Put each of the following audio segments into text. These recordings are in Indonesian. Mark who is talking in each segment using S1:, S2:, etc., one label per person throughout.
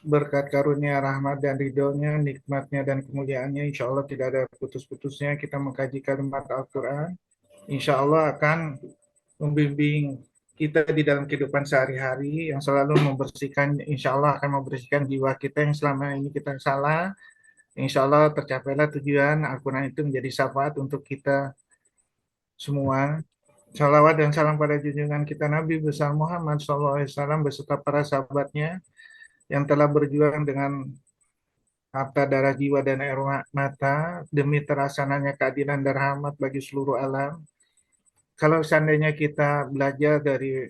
S1: berkat karunia rahmat dan ridhonya, nikmatnya dan kemuliaannya, insya Allah tidak ada putus-putusnya kita mengkaji kalimat Al-Quran. Insya Allah akan membimbing kita di dalam kehidupan sehari-hari yang selalu membersihkan, insya Allah akan membersihkan jiwa kita yang selama ini kita salah. Insya Allah tercapailah tujuan Al-Quran itu menjadi syafaat untuk kita semua. Salawat dan salam pada junjungan kita Nabi besar Muhammad SAW beserta para sahabatnya yang telah berjuang dengan harta, darah, jiwa, dan air mata demi terlaksananya keadilan dan rahmat bagi seluruh alam. Kalau seandainya kita belajar dari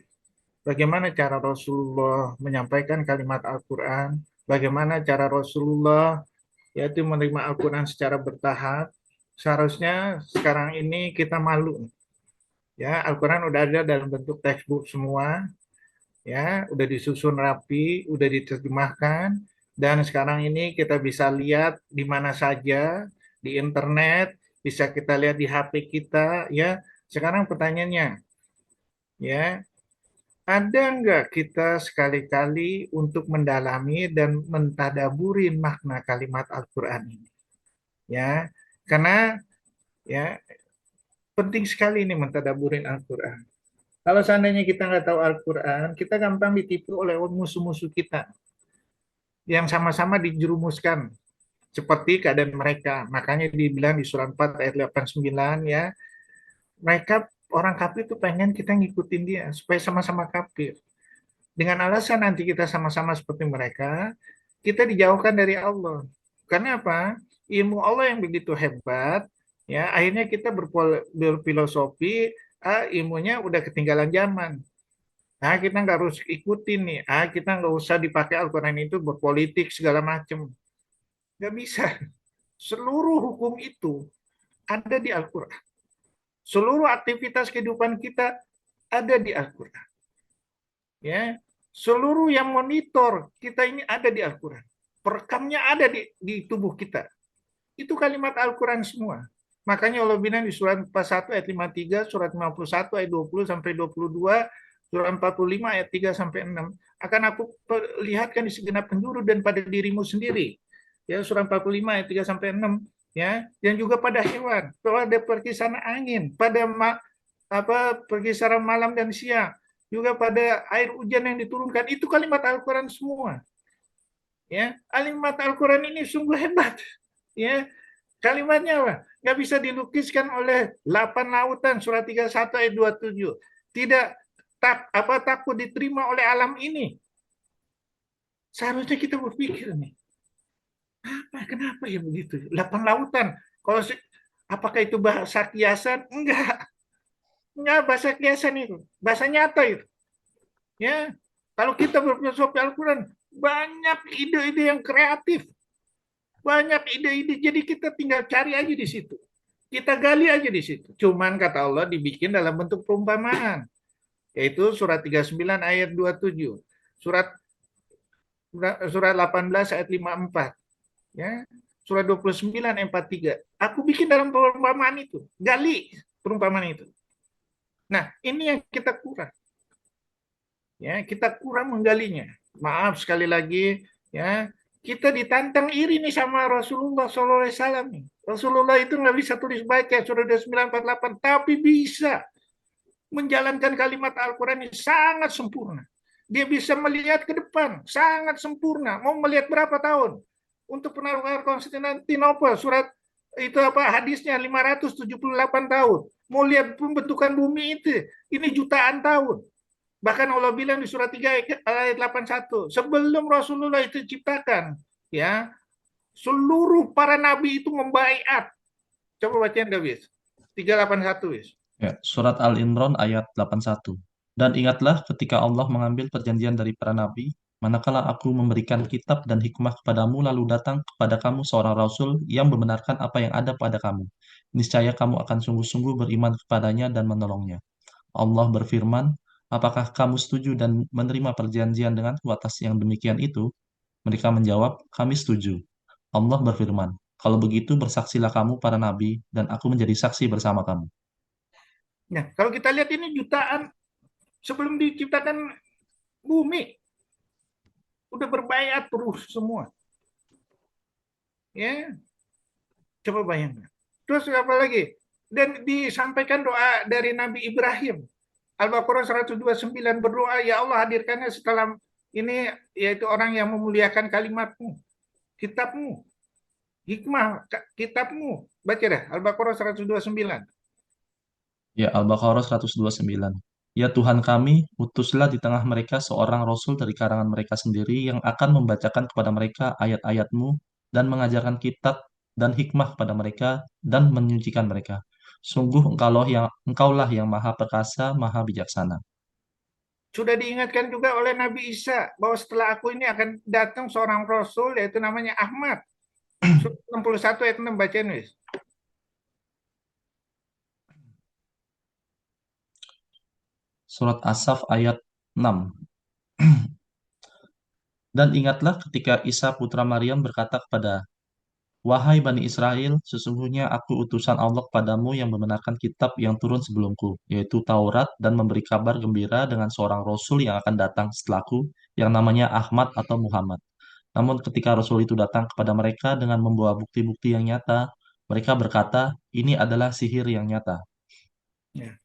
S1: bagaimana cara Rasulullah menyampaikan kalimat Al-Quran, bagaimana cara Rasulullah yaitu menerima Al-Quran secara bertahap, seharusnya sekarang ini kita malu. Ya, Al-Quran udah ada dalam bentuk textbook semua, ya, udah disusun rapi, udah diterjemahkan, dan sekarang ini kita bisa lihat di mana saja, di internet, bisa kita lihat di HP kita, ya. Sekarang pertanyaannya, ya, ada nggak kita sekali-kali untuk mendalami dan mentadaburin makna kalimat Al-Quran ini? Ya, karena ya penting sekali ini mentadaburin Al-Quran. Kalau seandainya kita nggak tahu Al-Quran, kita gampang ditipu oleh musuh-musuh kita yang sama-sama dijerumuskan seperti keadaan mereka. Makanya dibilang di surat 4 ayat 89 ya, mereka orang kafir itu pengen kita ngikutin dia supaya sama-sama kafir. Dengan alasan nanti kita sama-sama seperti mereka, kita dijauhkan dari Allah. Karena apa? Ilmu Allah yang begitu hebat, ya akhirnya kita berfilosofi, ilmunya udah ketinggalan zaman. Kita nggak harus ikutin nih. Kita nggak usah dipakai Al-Quran itu berpolitik segala macam. Nggak bisa. Seluruh hukum itu ada di Al-Quran. Seluruh aktivitas kehidupan kita ada di Al-Quran. Ya, seluruh yang monitor kita ini ada di Al-Quran. Perekamnya ada di tubuh kita. Itu kalimat Al-Quran semua. Makanya Allah bilang di surat 41 ayat 53, surat 51 ayat 20 sampai 22, surat 45 ayat 3 sampai 6. Akan aku perlihatkan di segenap penjuru dan pada dirimu sendiri. Ya, surat 45 ayat 3 sampai 6, ya, dan juga pada hewan, pada perkisaran angin, pada perkisaran malam dan siang, juga pada air hujan yang diturunkan. Itu kalimat Al-Quran semua. Ya, kalimat Al-Quran ini sungguh hebat. Ya, kalimatnya apa? Nggak bisa dilukiskan oleh 8 lautan, surat 31 ayat 27. Tidak takut diterima oleh alam ini. Seharusnya kita berpikir nih, kenapa ya begitu? 8 lautan. Kalau apakah itu bahasa kiasan? Enggak bahasa kiasan itu. Bahasa nyata itu. Ya, kalau kita berfilosofi Al-Quran, banyak ide-ide yang kreatif, banyak ide-ide. Jadi kita tinggal cari aja di situ. Kita gali aja di situ. Cuman kata Allah dibikin dalam bentuk perumpamaan. Yaitu surat 39 ayat 27. Surat surat 18 ayat 54. Ya. Surat 29 ayat 43. Aku bikin dalam perumpamaan itu. Gali perumpamaan itu. Nah, ini yang kita kurang. Ya, kita kurang menggalinya. Maaf sekali lagi, ya, kita ditantang iri nih sama Rasulullah SAW nih. Rasulullah itu nggak bisa tulis baca surat 948, tapi bisa menjalankan kalimat Al-Quran ini sangat sempurna. Dia bisa melihat ke depan, sangat sempurna. Mau melihat berapa tahun? Untuk penaklukan Konstantinopel, surat itu hadisnya 578 tahun. Mau lihat pembentukan bumi itu, ini jutaan tahun. Bahkan Allah bilang di surat 3 ayat 81, sebelum Rasulullah itu diciptakan, ya, seluruh para nabi itu membaiat. Coba bacain dah, Wis. 381, Wis.
S2: Ya, surat Al-Imran ayat 81. Dan ingatlah ketika Allah mengambil perjanjian dari para nabi, manakala aku memberikan kitab dan hikmah kepadamu, lalu datang kepada kamu seorang rasul yang membenarkan apa yang ada pada kamu. Niscaya kamu akan sungguh-sungguh beriman kepadanya dan menolongnya. Allah berfirman, apakah kamu setuju dan menerima perjanjian denganku atas yang demikian itu? Mereka menjawab, kami setuju. Allah berfirman, kalau begitu bersaksilah kamu para nabi, dan aku menjadi saksi bersama kamu.
S1: Nah, kalau kita lihat ini jutaan sebelum diciptakan bumi. Udah berbaiat terus semua. Ya, coba bayangkan. Terus apa lagi? Dan disampaikan doa dari Nabi Ibrahim. Al-Baqarah 129 berdoa, ya Allah hadirkannya setelah ini, yaitu orang yang memuliakan kalimatmu, kitabmu, hikmah, kitabmu. Baca dah, Al-Baqarah 129.
S2: Ya, Al-Baqarah 129. Ya Tuhan kami, utuslah di tengah mereka seorang rasul dari karangan mereka sendiri yang akan membacakan kepada mereka ayat-ayat-Mu dan mengajarkan kitab dan hikmah kepada mereka dan menyucikan mereka. Sungguh engkaulah yang maha perkasa, maha bijaksana.
S1: Sudah diingatkan juga oleh Nabi Isa bahwa setelah aku ini akan datang seorang rasul yaitu namanya Ahmad. Surat 61 ayat 6 bacain wis.
S2: Surat As-Saff ayat 6. Dan ingatlah ketika Isa putra Maryam berkata kepada Wahai Bani Israel, sesungguhnya aku utusan Allah kepadamu yang membenarkan kitab yang turun sebelumku, yaitu Taurat, dan memberi kabar gembira dengan seorang Rasul yang akan datang setelahku, yang namanya Ahmad atau Muhammad. Namun ketika Rasul itu datang kepada mereka dengan membawa bukti-bukti yang nyata, mereka berkata, ini adalah sihir yang nyata.
S1: Ya.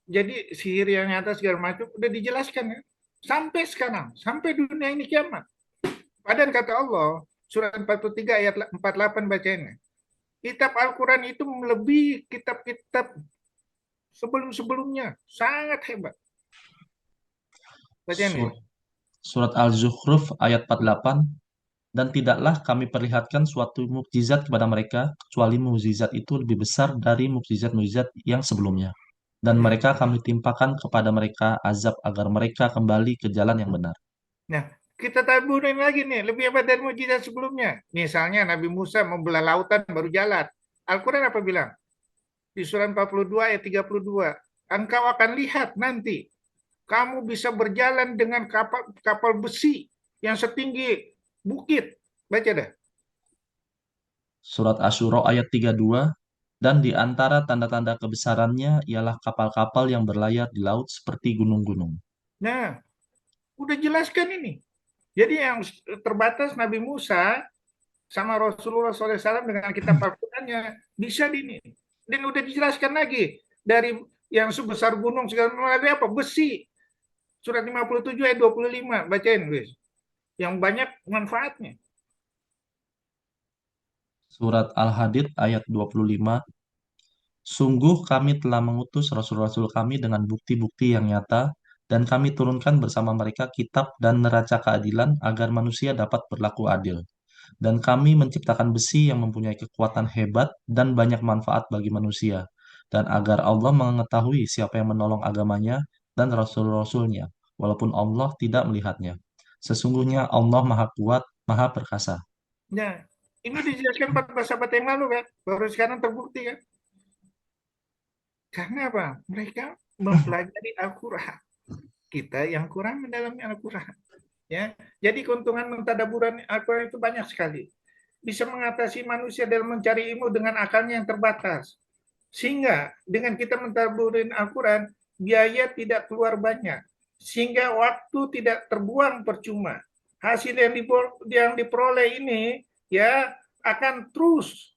S1: Jadi sihir yang nyata segala macam udah dijelaskan ya. Sampai sekarang, sampai dunia ini kiamat. Padahal kata Allah, surat 43 ayat 48 bacanya. Kitab Al-Quran itu melebihi kitab-kitab sebelum-sebelumnya. Sangat hebat. Bacain nih.
S2: Sur- Surat Al-Zukhruf ayat 48, dan tidaklah kami perlihatkan suatu mukjizat kepada mereka, kecuali mukjizat itu lebih besar dari mukjizat-mukjizat yang sebelumnya. Dan
S1: Ya.
S2: mereka kami timpakan kepada mereka azab agar mereka kembali ke jalan yang benar.
S1: Nah, kita taburin lagi nih, lebih hebat dari mukjizat sebelumnya. Misalnya Nabi Musa membelah lautan baru jalan. Al-Quran apa bilang? Di surah 42 ayat 32. Engkau akan lihat nanti, kamu bisa berjalan dengan kapal, kapal besi yang setinggi bukit. Baca dah.
S2: Surat Asyura ayat 32, dan di antara tanda-tanda kebesarannya ialah kapal-kapal yang berlayar di laut seperti gunung-gunung.
S1: Nah, udah jelaskan ini. Jadi yang terbatas Nabi Musa sama Rasulullah SAW dengan kitab Al-Qurannya bisa ini. Dan udah dijelaskan lagi dari yang sebesar gunung segala melalui apa? Besi. Surat 57 ayat 25. Bacain, guys. Yang banyak manfaatnya.
S2: Surat Al-Hadid ayat 25, sungguh kami telah mengutus rasul-rasul kami dengan bukti-bukti yang nyata, dan kami turunkan bersama mereka kitab dan neraca keadilan agar manusia dapat berlaku adil. Dan kami menciptakan besi yang mempunyai kekuatan hebat dan banyak manfaat bagi manusia, dan agar Allah mengetahui siapa yang menolong agamanya dan rasul-rasulnya, walaupun Allah tidak melihatnya. Sesungguhnya Allah Maha Kuat, Maha Perkasa.
S1: Nah, ini dijelaskan 14 abad yang lalu kan. Baru sekarang terbukti kan. Karena apa? Mereka mempelajari Al-Quran. Kita yang kurang mendalami Al-Quran. Ya, jadi keuntungan mentadaburan Al-Quran itu banyak sekali. Bisa mengatasi manusia dalam mencari ilmu dengan akalnya yang terbatas. Sehingga dengan kita mentadaburin Al-Quran, biaya tidak keluar banyak. Sehingga waktu tidak terbuang percuma. Hasil yang diperoleh ini ya akan terus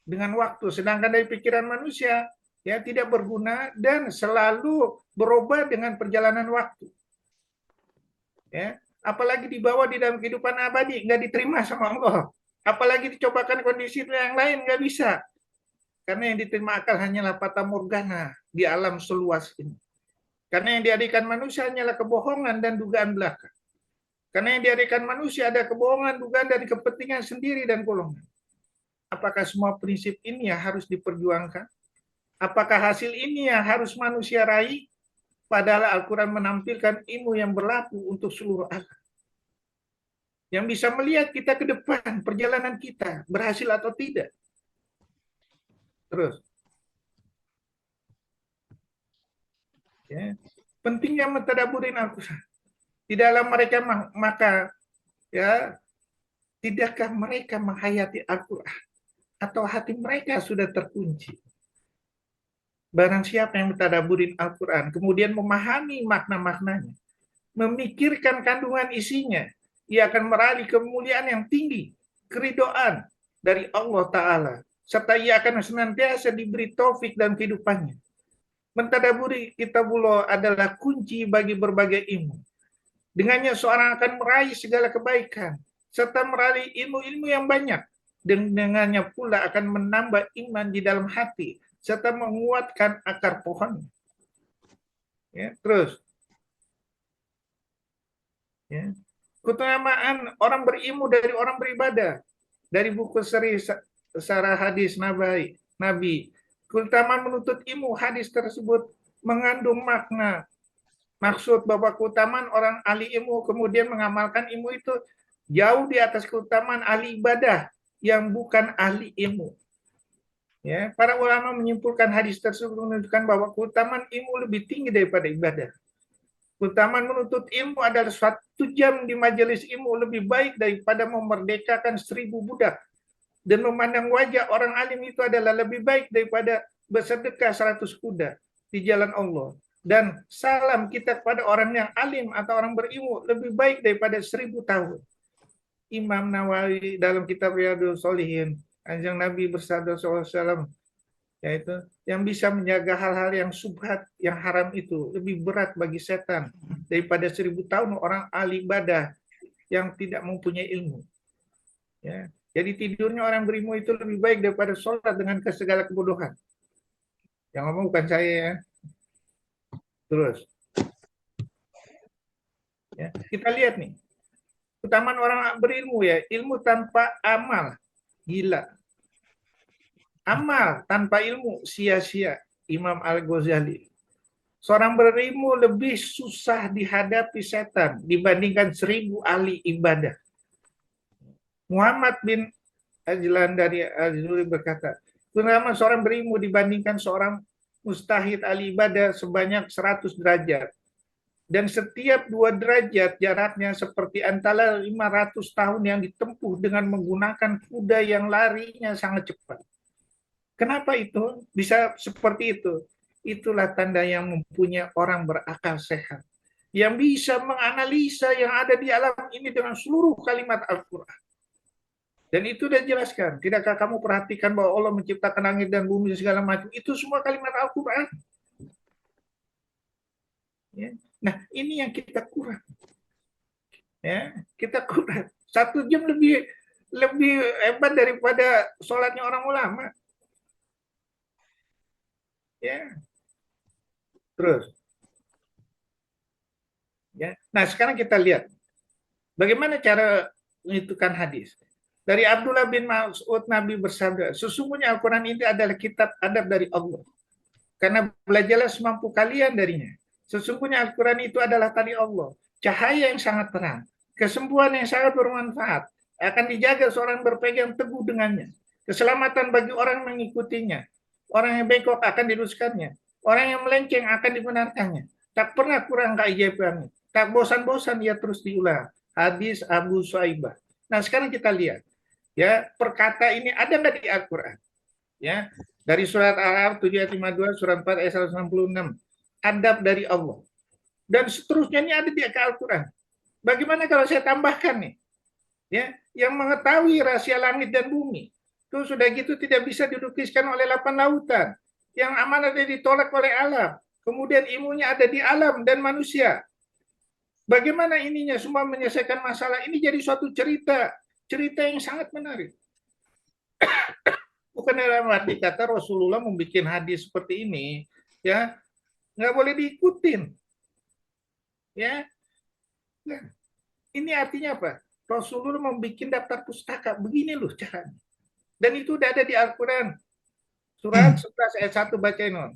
S1: dengan waktu. Sedangkan dari pikiran manusia ya tidak berguna dan selalu berubah dengan perjalanan waktu. Ya, apalagi dibawa di dalam kehidupan abadi nggak diterima sama Allah. Apalagi dicobakan kondisi yang lain nggak bisa. Karena yang diterima akal hanyalah fata morgana di alam seluas ini. Karena yang diadakan manusia hanyalah kebohongan dan dugaan belaka. Karena yang diadakan manusia ada kebohongan, dugaan dari kepentingan sendiri dan golongan. Apakah semua prinsip ini yang harus diperjuangkan? Apakah hasil ini yang harus manusia raih? Padahal Al-Quran menampilkan ilmu yang berlaku untuk seluruh alam. Yang bisa melihat kita ke depan, perjalanan kita, berhasil atau tidak. Terus, ya, pentingnya mentadaburin Al-Quran. Di dalam mereka maka ya tidakkah mereka menghayati Al-Quran atau hati mereka sudah terkunci. Barang siapa yang mentadaburin Al-Quran, kemudian memahami makna-maknanya, memikirkan kandungan isinya, ia akan meraih kemuliaan yang tinggi, keridhaan dari Allah Ta'ala, serta ia akan senantiasa diberi taufik dan kehidupannya. Mentadaburi kitabullah adalah kunci bagi berbagai ilmu. Dengannya seorang akan meraih segala kebaikan, serta meraih ilmu-ilmu yang banyak. Dan dengannya pula akan menambah iman di dalam hati, serta menguatkan akar pohon. Ya, terus. Ya. Keutamaan orang berilmu dari orang beribadah. Dari buku seri Sarah Hadis Nabi. Keutamaan menuntut ilmu hadis tersebut mengandung makna. Maksud bahwa keutamaan orang ahli ilmu kemudian mengamalkan ilmu itu jauh di atas keutamaan ahli ibadah yang bukan ahli ilmu. Ya, para ulama menyimpulkan hadis tersebut menunjukkan bahwa keutamaan ilmu lebih tinggi daripada ibadah. Keutamaan menuntut ilmu adalah 1 jam di majelis ilmu lebih baik daripada memerdekakan 1000 budak. Dan memandang wajah orang alim itu adalah lebih baik daripada bersedekah 100 kuda di jalan Allah. Dan salam kita kepada orang yang alim atau orang berilmu lebih baik daripada 1000 tahun. Imam Nawawi dalam kitab Riyadhus Shalihin, Kanjeng Nabi bersabda SAW, yaitu yang bisa menjaga hal-hal yang subhat, yang haram itu lebih berat bagi setan daripada 1000 tahun orang ahli ibadah yang tidak mempunyai ilmu. Ya. Jadi tidurnya orang berilmu itu lebih baik daripada sholat dengan segala kebodohan. Yang ngomong bukan saya ya. Terus. Ya. Kita lihat nih. Keutamaan orang berilmu ya. Ilmu tanpa amal. Gila. Amal tanpa ilmu sia-sia. Imam Al-Ghazali. Seorang berilmu lebih susah dihadapi setan dibandingkan 1000 ahli ibadah. Muhammad bin Ajlan dari Al-Zuri berkata, keutamaan seorang berilmu dibandingkan seorang mustahid ahli ibadah sebanyak 100 derajat. Dan setiap 2 derajat jaraknya seperti antara 500 tahun yang ditempuh dengan menggunakan kuda yang larinya sangat cepat. Kenapa itu bisa seperti itu? Itulah tanda yang mempunyai orang berakal sehat. Yang bisa menganalisa yang ada di alam ini dengan seluruh kalimat Al-Quran. Dan itu sudah jelaskan. Tidakkah kamu perhatikan bahwa Allah menciptakan langit dan bumi dan segala macam? Itu semua kalimat Al-Quran. Ya. Nah, ini yang kita kurang. Ya, kita kurang. 1 jam lebih hebat daripada sholatnya orang ulama. Ya. Terus. Ya. Nah, sekarang kita lihat bagaimana cara menentukan hadis. Dari Abdullah bin Mas'ud Nabi bersabda, sesungguhnya Al-Quran ini adalah kitab adab dari Allah. Karena belajarlah semampu kalian darinya. Sesungguhnya Al-Quran itu adalah tali Allah, cahaya yang sangat terang, kesembuhan yang sangat bermanfaat, akan dijaga seorang berpegang teguh dengannya. Keselamatan bagi orang mengikutinya. Orang yang bengkok akan diluruskannya. Orang yang melenceng akan dibenarkannya. Tak pernah kurang keajaibannya. Tak bosan-bosan ia terus diulang. Hadis Abu Shuaibah. Nah, sekarang kita lihat. Ya, perkata ini ada nggak di Al-Quran? Ya, dari surat Al-Araf 7 ayat 52, surat 4 ayat 166. Adab dari Allah. Dan seterusnya ini ada di Al-Quran. Bagaimana kalau saya tambahkan nih? Ya, yang mengetahui rahasia langit dan bumi. Itu sudah gitu tidak bisa dilukiskan oleh 8 lautan. Yang amanatnya ditolak oleh alam. Kemudian ilmunya ada di alam dan manusia. Bagaimana ininya semua menyelesaikan masalah ini jadi suatu cerita yang sangat menarik. Bukan dalam arti kata Rasulullah membuat hadis seperti ini, ya nggak boleh diikutin, ya. Nah, ini artinya apa? Rasulullah membuat daftar pustaka begini loh caranya, dan itu udah ada di Al-Quran. Surat 11 ayat 1 bacain non.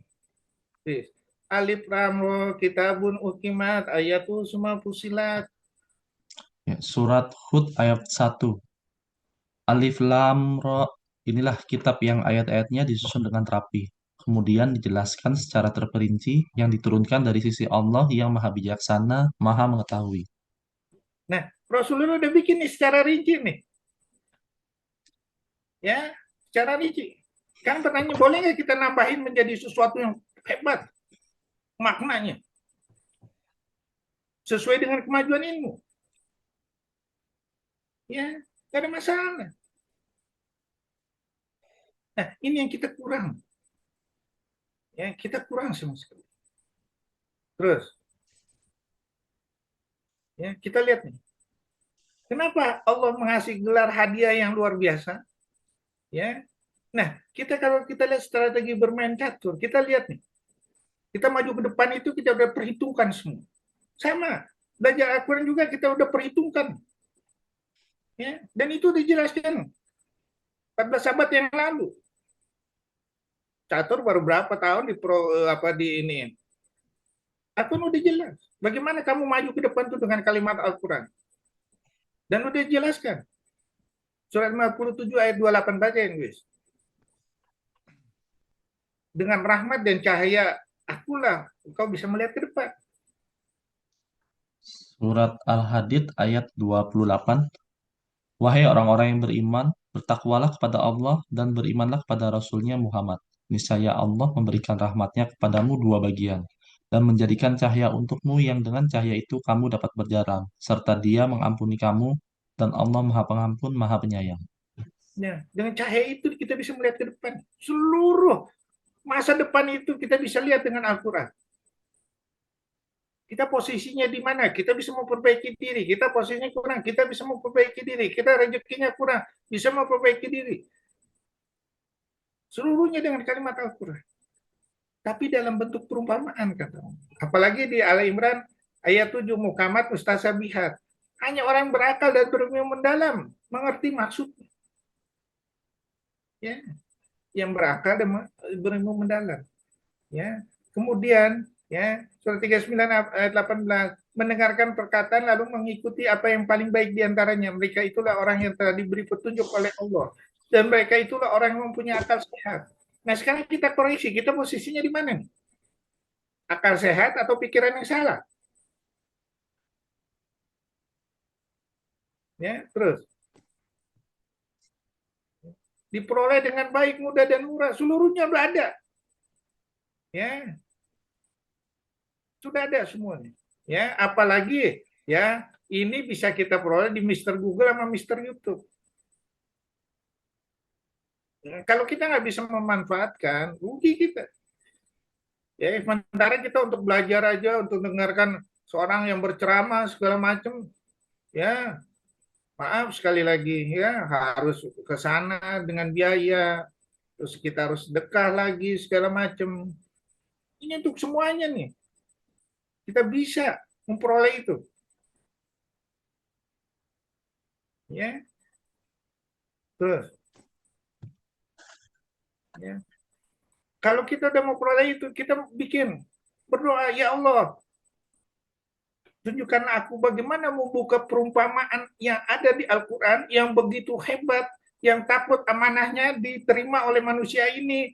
S1: Alif Lam Ra kitabun ukimat ayatul semua fusilat.
S2: Ya, surat Hud ayat 1. Alif Lam Ra, inilah kitab yang ayat-ayatnya disusun dengan rapi. Kemudian dijelaskan secara terperinci yang diturunkan dari sisi Allah yang Maha Bijaksana, Maha Mengetahui.
S1: Nah, Rasulullah udah bikin nih secara rinci nih. Ya, secara rinci. Kan pertanyaan, boleh nggak kita nambahin menjadi sesuatu yang hebat maknanya? sesuai dengan kemajuan ilmu. Ya, nggak ada masalah. Nah, ini yang kita kurang. Ya, kita kurang sama sekali. Terus, ya kita lihat nih. Kenapa Allah mengasih gelar hadiah yang luar biasa? Ya. Nah, kita kalau kita lihat strategi bermain catur, kita lihat nih. Kita maju ke depan itu kita udah perhitungkan semua. Sama. Belajar Al-Quran juga kita udah perhitungkan. Ya. Dan itu dijelaskan 14 abad yang lalu. Catur baru berapa tahun di apa di ini. Al-Quran udah jelas. Bagaimana kamu maju ke depan itu dengan kalimat Al-Quran. Dan udah dijelaskan. Surat 57 ayat 28 baca Inggris. Dengan rahmat dan cahaya akulah engkau bisa melihat ke depan.
S2: Surat Al-Hadid ayat 28. Wahai orang-orang yang beriman, bertakwalah kepada Allah dan berimanlah kepada Rasulnya Muhammad. Niscaya Allah memberikan rahmatnya kepadamu dua bagian, dan menjadikan cahaya untukmu yang dengan cahaya itu kamu dapat berjalan, serta Dia mengampuni kamu, dan Allah Maha Pengampun, Maha Penyayang.
S1: Nah, dengan cahaya itu kita bisa melihat ke depan. Seluruh masa depan itu kita bisa lihat dengan Al-Quran. Kita posisinya di mana? Kita bisa memperbaiki diri. Kita posisinya kurang, kita bisa memperbaiki diri. Kita rezekinya kurang, bisa memperbaiki diri. Seluruhnya dengan kalimat Al-Quran. Tapi dalam bentuk perumpamaan kata Allah. Apalagi di Al Imran ayat 7 mukamat mustasabihat. Hanya orang berakal dan berilmu mendalam mengerti maksudnya. Ya, yang berakal dan berilmu mendalam. Ya. Kemudian ya, surat 39 ayat 18 mendengarkan perkataan lalu mengikuti apa yang paling baik diantaranya. Mereka itulah orang yang telah diberi petunjuk oleh Allah. Dan mereka itulah orang yang mempunyai akal sehat. Nah sekarang kita koreksi, kita posisinya di mana nih? Akal sehat atau pikiran yang salah? Ya, terus diperoleh dengan baik, mudah dan murah, seluruhnya sudah ada. Ya, sudah ada semuanya. Ya, apalagi ya ini bisa kita peroleh di Mister Google sama Mister YouTube. Kalau kita nggak bisa memanfaatkan, rugi kita. Ya, sementara kita untuk belajar aja, untuk dengarkan seorang yang berceramah segala macam, ya maaf sekali lagi ya harus ke sana dengan biaya, terus kita harus sedekah lagi segala macam. Ini untuk semuanya nih. Kita bisa memperoleh itu. Ya, terus ya. Kalau kita udah memperoleh itu, kita bikin berdoa, ya Allah, tunjukkan aku bagaimana membuka perumpamaan yang ada di Al-Quran yang begitu hebat, yang takut amanahnya diterima oleh manusia ini,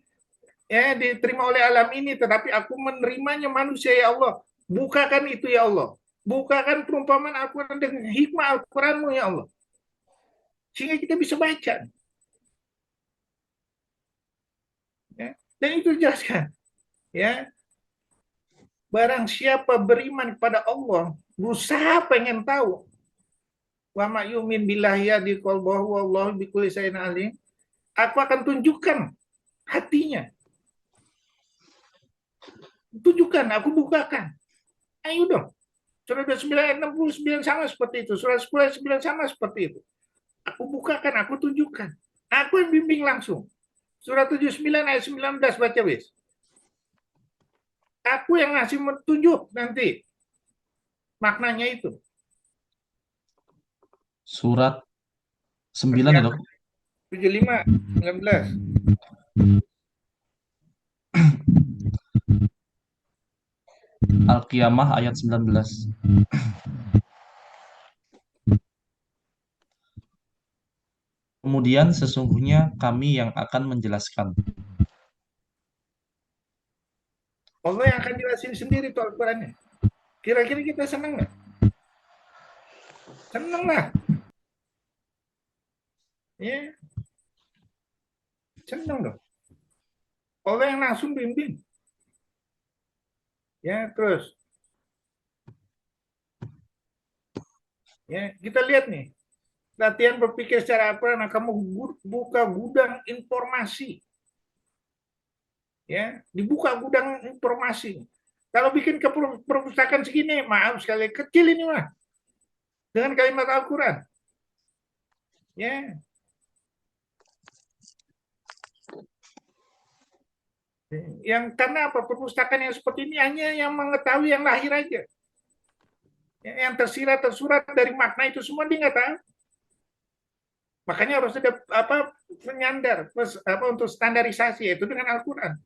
S1: ya diterima oleh alam ini, tetapi aku menerimanya manusia ya Allah. Bukakan itu ya Allah. Bukakan perumpamaan Al-Quran dengan hikmah Al-Quranmu ya Allah. Sehingga kita bisa baca. Ya. Dan itu jelaskan. Ya, barang siapa beriman kepada Allah, berusaha pengen tahu wa ma yu'min billahi yadi qalbahu wallahu bikulli shay'in alim. Aku akan tunjukkan hatinya. Tunjukkan, aku bukakan. Ayo dong. Surah 29 ayat 69 sama seperti itu. Surah 10 ayat 9 sama seperti itu. Aku bukakan, aku tunjukkan. Aku yang bimbing langsung. Surah 79 ayat 19 baca wis. Aku yang ngasih petunjuk nanti. Maknanya itu.
S2: Surat 9 ya, Dok?
S1: 75, 19.
S2: Al-Qiyamah ayat 19. Kemudian sesungguhnya kami yang akan menjelaskan.
S1: Allah yang akan jelasin sendiri tuh Al-Qurannya. Kira-kira kita senang nggak? Senang lah. Ya, senang dong. Allah yang langsung bimbing. Ya, terus. Ya, kita lihat nih, latihan berpikir secara apa? Nah, kamu buka gudang informasi, ya, dibuka gudang informasi. Kalau bikin ke perpustakaan segini, maaf sekali, kecil ini mah dengan kalimat Al-Quran. Ya, yang karena apa? Perpustakaan yang seperti ini hanya yang mengetahui yang lahir aja. Ya, yang tersirat tersurat dari makna itu semua dia nggak tahu. Makanya harus ada apa penyandar apa untuk standarisasi itu dengan Al-Quran.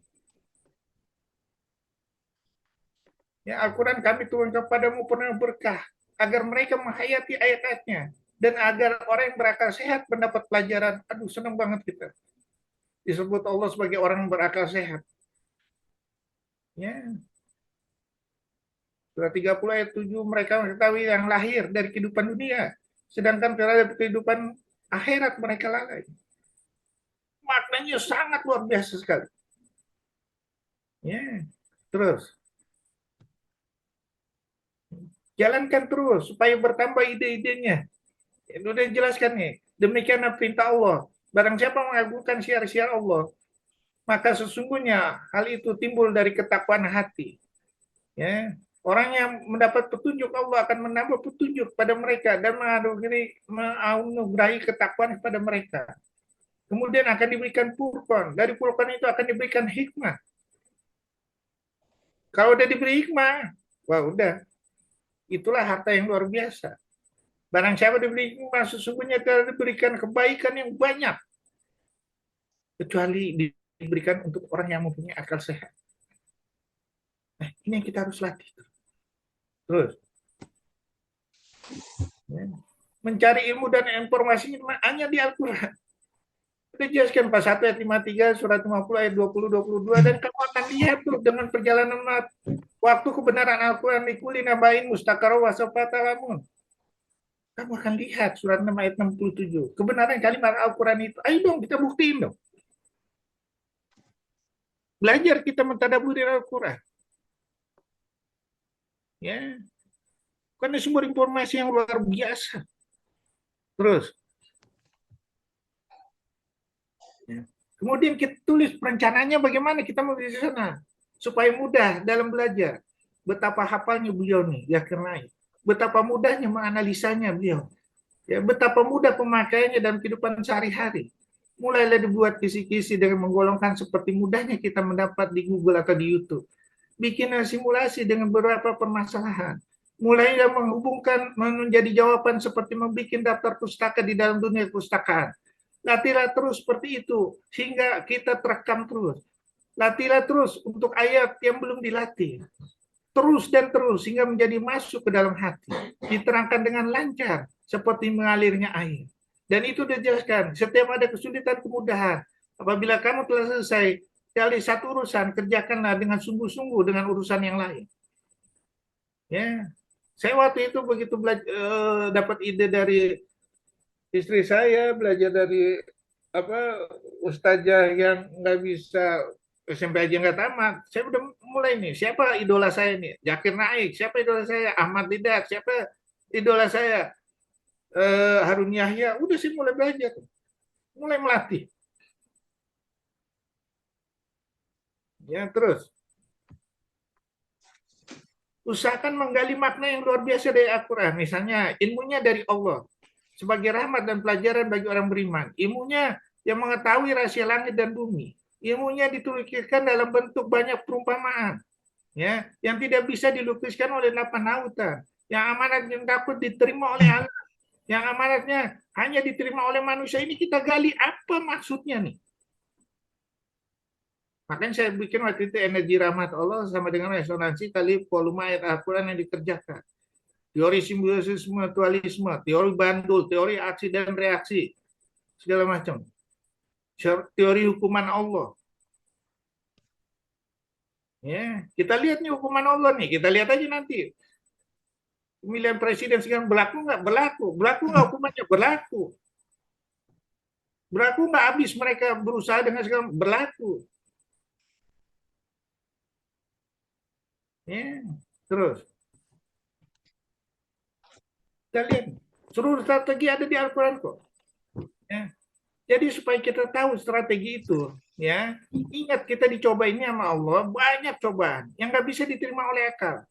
S1: Ya, Al-Quran kami turunkan kepadamu penuh berkah agar mereka menghayati ayat-ayatnya dan agar orang yang berakal sehat mendapat pelajaran. Aduh, senang banget kita disebut Allah sebagai orang yang berakal sehat. Ya, surah 30 ayat 7 mereka mengetahui yang lahir dari kehidupan dunia, sedangkan terhadap kehidupan akhirat mereka lalai. Maknanya sangat luar biasa sekali. Ya, terus jalankan terus supaya bertambah ide-idenya. Itu udah jelaskan nih. Demikian perintah Allah. Barang siapa mengagungkan syiar-syiar Allah, maka sesungguhnya hal itu timbul dari ketakwaan hati. Ya, orang yang mendapat petunjuk Allah akan menambah petunjuk pada mereka dan menganugerahi ketakwaan kepada mereka. Kemudian akan diberikan furqan. Dari furqan itu akan diberikan hikmah. Kalau udah diberi hikmah, wah udah, itulah harta yang luar biasa. Barang siapa diberi hikmah, sesungguhnya telah diberikan kebaikan yang banyak. Kecuali diberikan untuk orang yang mempunyai akal sehat. Nah, ini yang kita harus latih. Terus, ya. Mencari ilmu dan informasi hanya di Al-Quran. Kita jelaskan pas 1 ayat 53, surat 50 ayat 20-22, dan kamu akan lihat tuh dengan perjalanan waktu kebenaran Al-Quran likuli nabain mustakara wasopatalamun. Kamu akan lihat surat 6 ayat 67. Kebenaran kalimat Al-Quran itu. Ayo dong kita buktiin dong. Belajar kita mentadaburi Al-Quran. Ya, karena sumber informasi yang luar biasa. Terus, ya. Kemudian kita tulis perencanaannya bagaimana kita mau di sana supaya mudah dalam belajar. Betapa hafalnya beliau nih, ya karena betapa mudahnya menganalisanya beliau. Ya, betapa mudah pemakaiannya dalam kehidupan sehari-hari. Mulailah dibuat kisi-kisi dengan menggolongkan seperti mudahnya kita mendapat di Google atau di YouTube. Bikin simulasi dengan beberapa permasalahan. Mulailah menghubungkan menjadi jawaban seperti membuat daftar pustaka di dalam dunia pustakaan. Latihlah terus seperti itu sehingga kita terekam terus. Latihlah terus untuk ayat yang belum dilatih. Terus dan terus sehingga menjadi masuk ke dalam hati. Diterangkan dengan lancar seperti mengalirnya air. Dan itu dijelaskan. Setiap ada kesulitan kemudahan. Apabila kamu telah selesai dari satu urusan, kerjakanlah dengan sungguh-sungguh dengan urusan yang lain. Ya, saya waktu itu begitu dapat ide dari istri saya, belajar dari apa ustazah yang nggak bisa SMP aja nggak tamat. Saya udah mulai nih. Siapa idola saya nih? Zakir Naik. Siapa idola saya? Ahmad Didat. Siapa idola saya? Harun Yahya. Udah sih mulai belajar, mulai melatih. Ya terus usahakan menggali makna yang luar biasa dari Al-Quran. Misalnya ilmunya dari Allah sebagai rahmat dan pelajaran bagi orang beriman. Ilmunya yang mengetahui rahasia langit dan bumi. Ilmunya dituliskan dalam bentuk banyak perumpamaan, ya, yang tidak bisa dilukiskan oleh lautan, yang amanat yang dapat diterima oleh Allah, yang amanatnya hanya diterima oleh manusia. Ini kita gali apa maksudnya nih. Makanya saya bikin waktu itu energi rahmat Allah sama dengan resonansi kali volume ayat Al-Quran yang dikerjakan. Teori simbiosis mutualisme, teori bandul, teori aksi dan reaksi, segala macam. Teori hukuman Allah. Ya, kita lihat nih hukuman Allah nih, kita lihat aja nanti. Pemilihan presiden sekarang berlaku nggak? Berlaku. Berlaku nggak hukumannya? Berlaku. Berlaku nggak habis mereka berusaha dengan sekarang? Berlaku. Ya, terus kita lihat. Seluruh strategi ada di Al-Quran kok. Ya. Jadi supaya kita tahu strategi itu, ya ingat kita dicoba ini sama Allah banyak cobaan yang nggak bisa diterima oleh akal.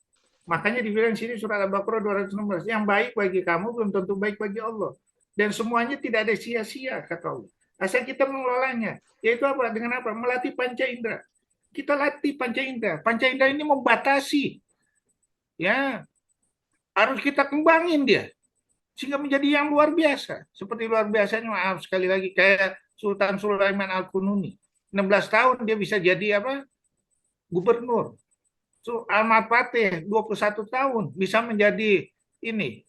S1: Makanya dibilang sini surat Al-Baqarah 216, yang baik bagi kamu belum tentu baik bagi Allah. Dan semuanya tidak ada sia-sia kata Allah. Asal kita mengelolanya, yaitu apa? Dengan apa? Melatih panca indera. Kita latih panca indera. Panca indera ini membatasi, ya harus kita kembangin dia sehingga menjadi yang luar biasa. Seperti luar biasanya, maaf sekali lagi, kayak Sultan Sulaiman Al-Qununi. 16 tahun dia bisa jadi apa? Gubernur. So, Ahmad Fatih 21 tahun bisa menjadi ini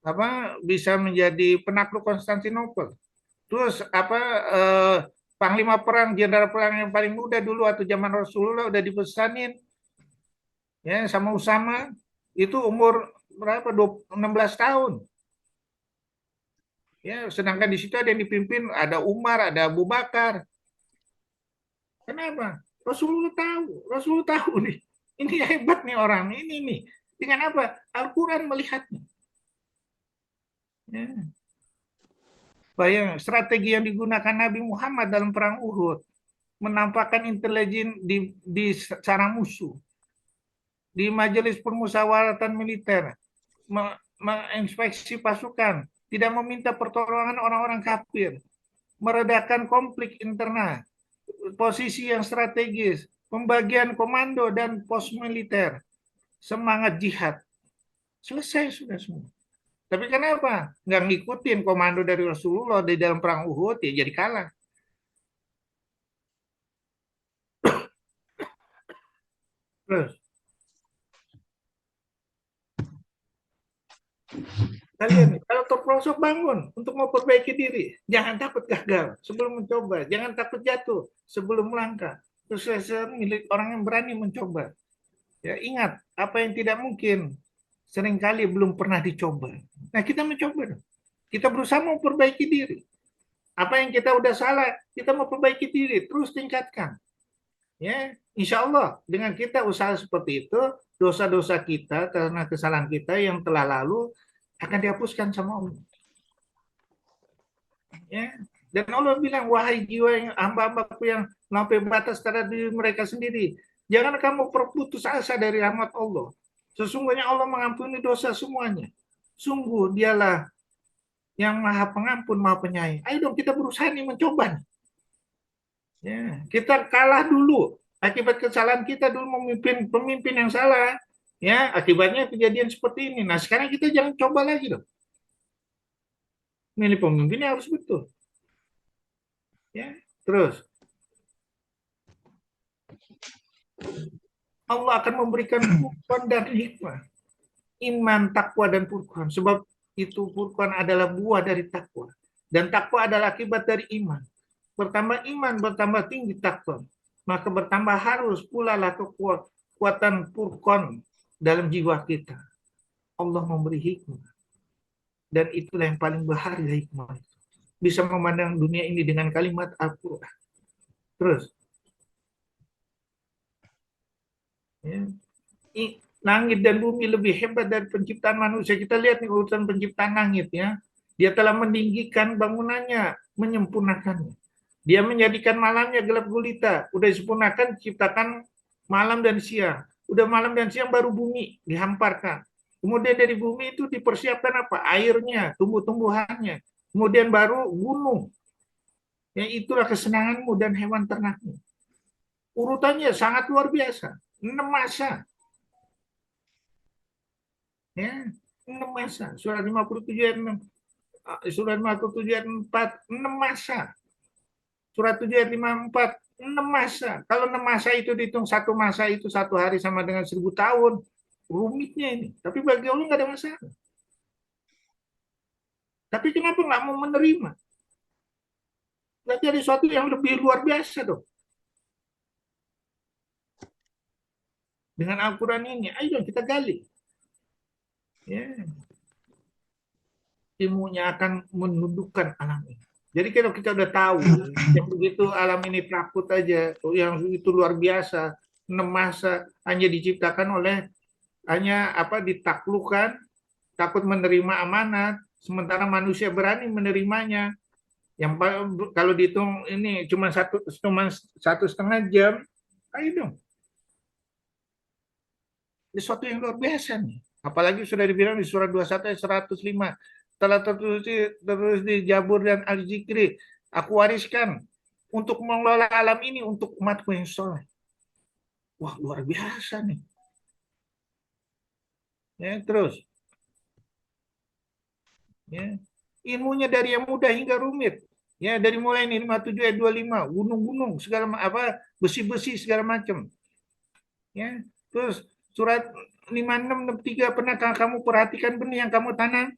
S1: apa bisa menjadi penakluk Konstantinopel. Terus apa panglima perang jenderal perang yang paling muda dulu atau zaman Rasulullah udah dipesanin ya sama Usama itu umur berapa 16 tahun. Ya, sedangkan di situ ada yang dipimpin, ada Umar, ada Abu Bakar. Kenapa? Rasulullah tahu nih. Ini hebat nih orang, ini nih. Dengan apa? Al-Quran melihatnya. Ya. Bayang, strategi yang digunakan Nabi Muhammad dalam perang Uhud menampakkan intelijen di sarang musuh, di majelis permusyawaratan militer, menginspeksi pasukan, tidak meminta pertolongan orang-orang kafir, meredakan konflik internal, posisi yang strategis, pembagian komando dan pos militer, semangat jihad. Selesai sudah semua. Tapi kenapa? Nggak ngikutin komando dari Rasulullah di dalam perang Uhud, ya jadi kalah. Terus, kalian kalau terperosok bangun untuk memperbaiki diri. Jangan takut gagal sebelum mencoba. Jangan takut jatuh sebelum melangkah. Kesuksesan milik orang yang berani mencoba. Ya, ingat, apa yang tidak mungkin seringkali belum pernah dicoba. Nah, kita mencoba. Kita berusaha memperbaiki diri. Apa yang kita udah salah, kita mau perbaiki diri, terus tingkatkan. Ya, insya Allah dengan kita usaha seperti itu, dosa-dosa kita karena kesalahan kita yang telah lalu akan dihapuskan sama Allah. Ya, dan Allah bilang, wahai jiwa yang hamba-hambaku yang melampaui batas terhadap diri mereka sendiri, jangan kamu berputus asa dari rahmat Allah. Sesungguhnya Allah mengampuni dosa semuanya. Sungguh dialah yang maha pengampun, maha penyayang. Ayo dong kita berusaha nih mencoba. Ya, kita kalah dulu akibat kesalahan kita dulu memimpin pemimpin yang salah. Ya, akibatnya kejadian seperti ini. Nah, sekarang kita jangan coba lagi dong. Milih pemimpinnya harus betul. Ya, terus Allah akan memberikan Furqan dan hikmah, iman, takwa dan Furqan. Sebab itu Furqan adalah buah dari takwa dan takwa adalah akibat dari iman. Bertambah iman, bertambah tinggi takwa. Maka bertambah harus pula lah kekuatan Furqan dalam jiwa kita. Allah memberi hikmah. Dan itulah yang paling berharga hikmah. Bisa memandang dunia ini dengan kalimat Al-Quran. Terus. Ya. Langit dan bumi lebih hebat dari penciptaan manusia. Kita lihat nih urusan penciptaan langit ya. Dia telah meninggikan bangunannya, menyempurnakannya. Dia menjadikan malamnya gelap gulita. Udah disempurnakan, ciptakan malam dan siang. Udah malam dan siang baru bumi dihamparkan. Kemudian dari bumi itu dipersiapkan apa? Airnya, tumbuh-tumbuhannya. Kemudian baru gunung. Ya, itulah kesenanganmu dan hewan ternakmu. Urutannya sangat luar biasa. 6 masa. Ya, 6 masa. Surat 57 ayat 6. Surat 57 ayat 4, 6 masa. Surat 7 ayat 54, 6 masa. Kalau 6 masa itu dihitung satu masa itu satu hari sama dengan 1000 tahun. Rumitnya ini. Tapi bagi Allah nggak ada masalah. Tapi kenapa nggak mau menerima? Berarti ada sesuatu yang lebih luar biasa dong. Dengan Al-Quran ini, ayo kita gali. Ya. Ilmunya akan menundukkan alam ini. Jadi kalau kita udah tahu, yang begitu alam ini takut aja, yang itu luar biasa, 6 masa hanya diciptakan oleh hanya apa ditaklukkan, takut menerima amanat, sementara manusia berani menerimanya. Yang kalau dihitung ini cuma 1,5 jam, ayo dong, sesuatu yang luar biasa nih. Apalagi sudah dibilang di surat 21 ayat 105, telah tertulis di Jabur dan Al-Zikri, aku wariskan untuk mengelola alam ini untuk umatku yang soleh. Wah, luar biasa nih. Ya, terus ya, ilmunya dari yang mudah hingga rumit. Ya, dari mulai ini 57 ayat 25, gunung-gunung segala apa, besi-besi segala macam. Ya, terus surat 56 63, pernahkah kamu perhatikan benih yang kamu tanam?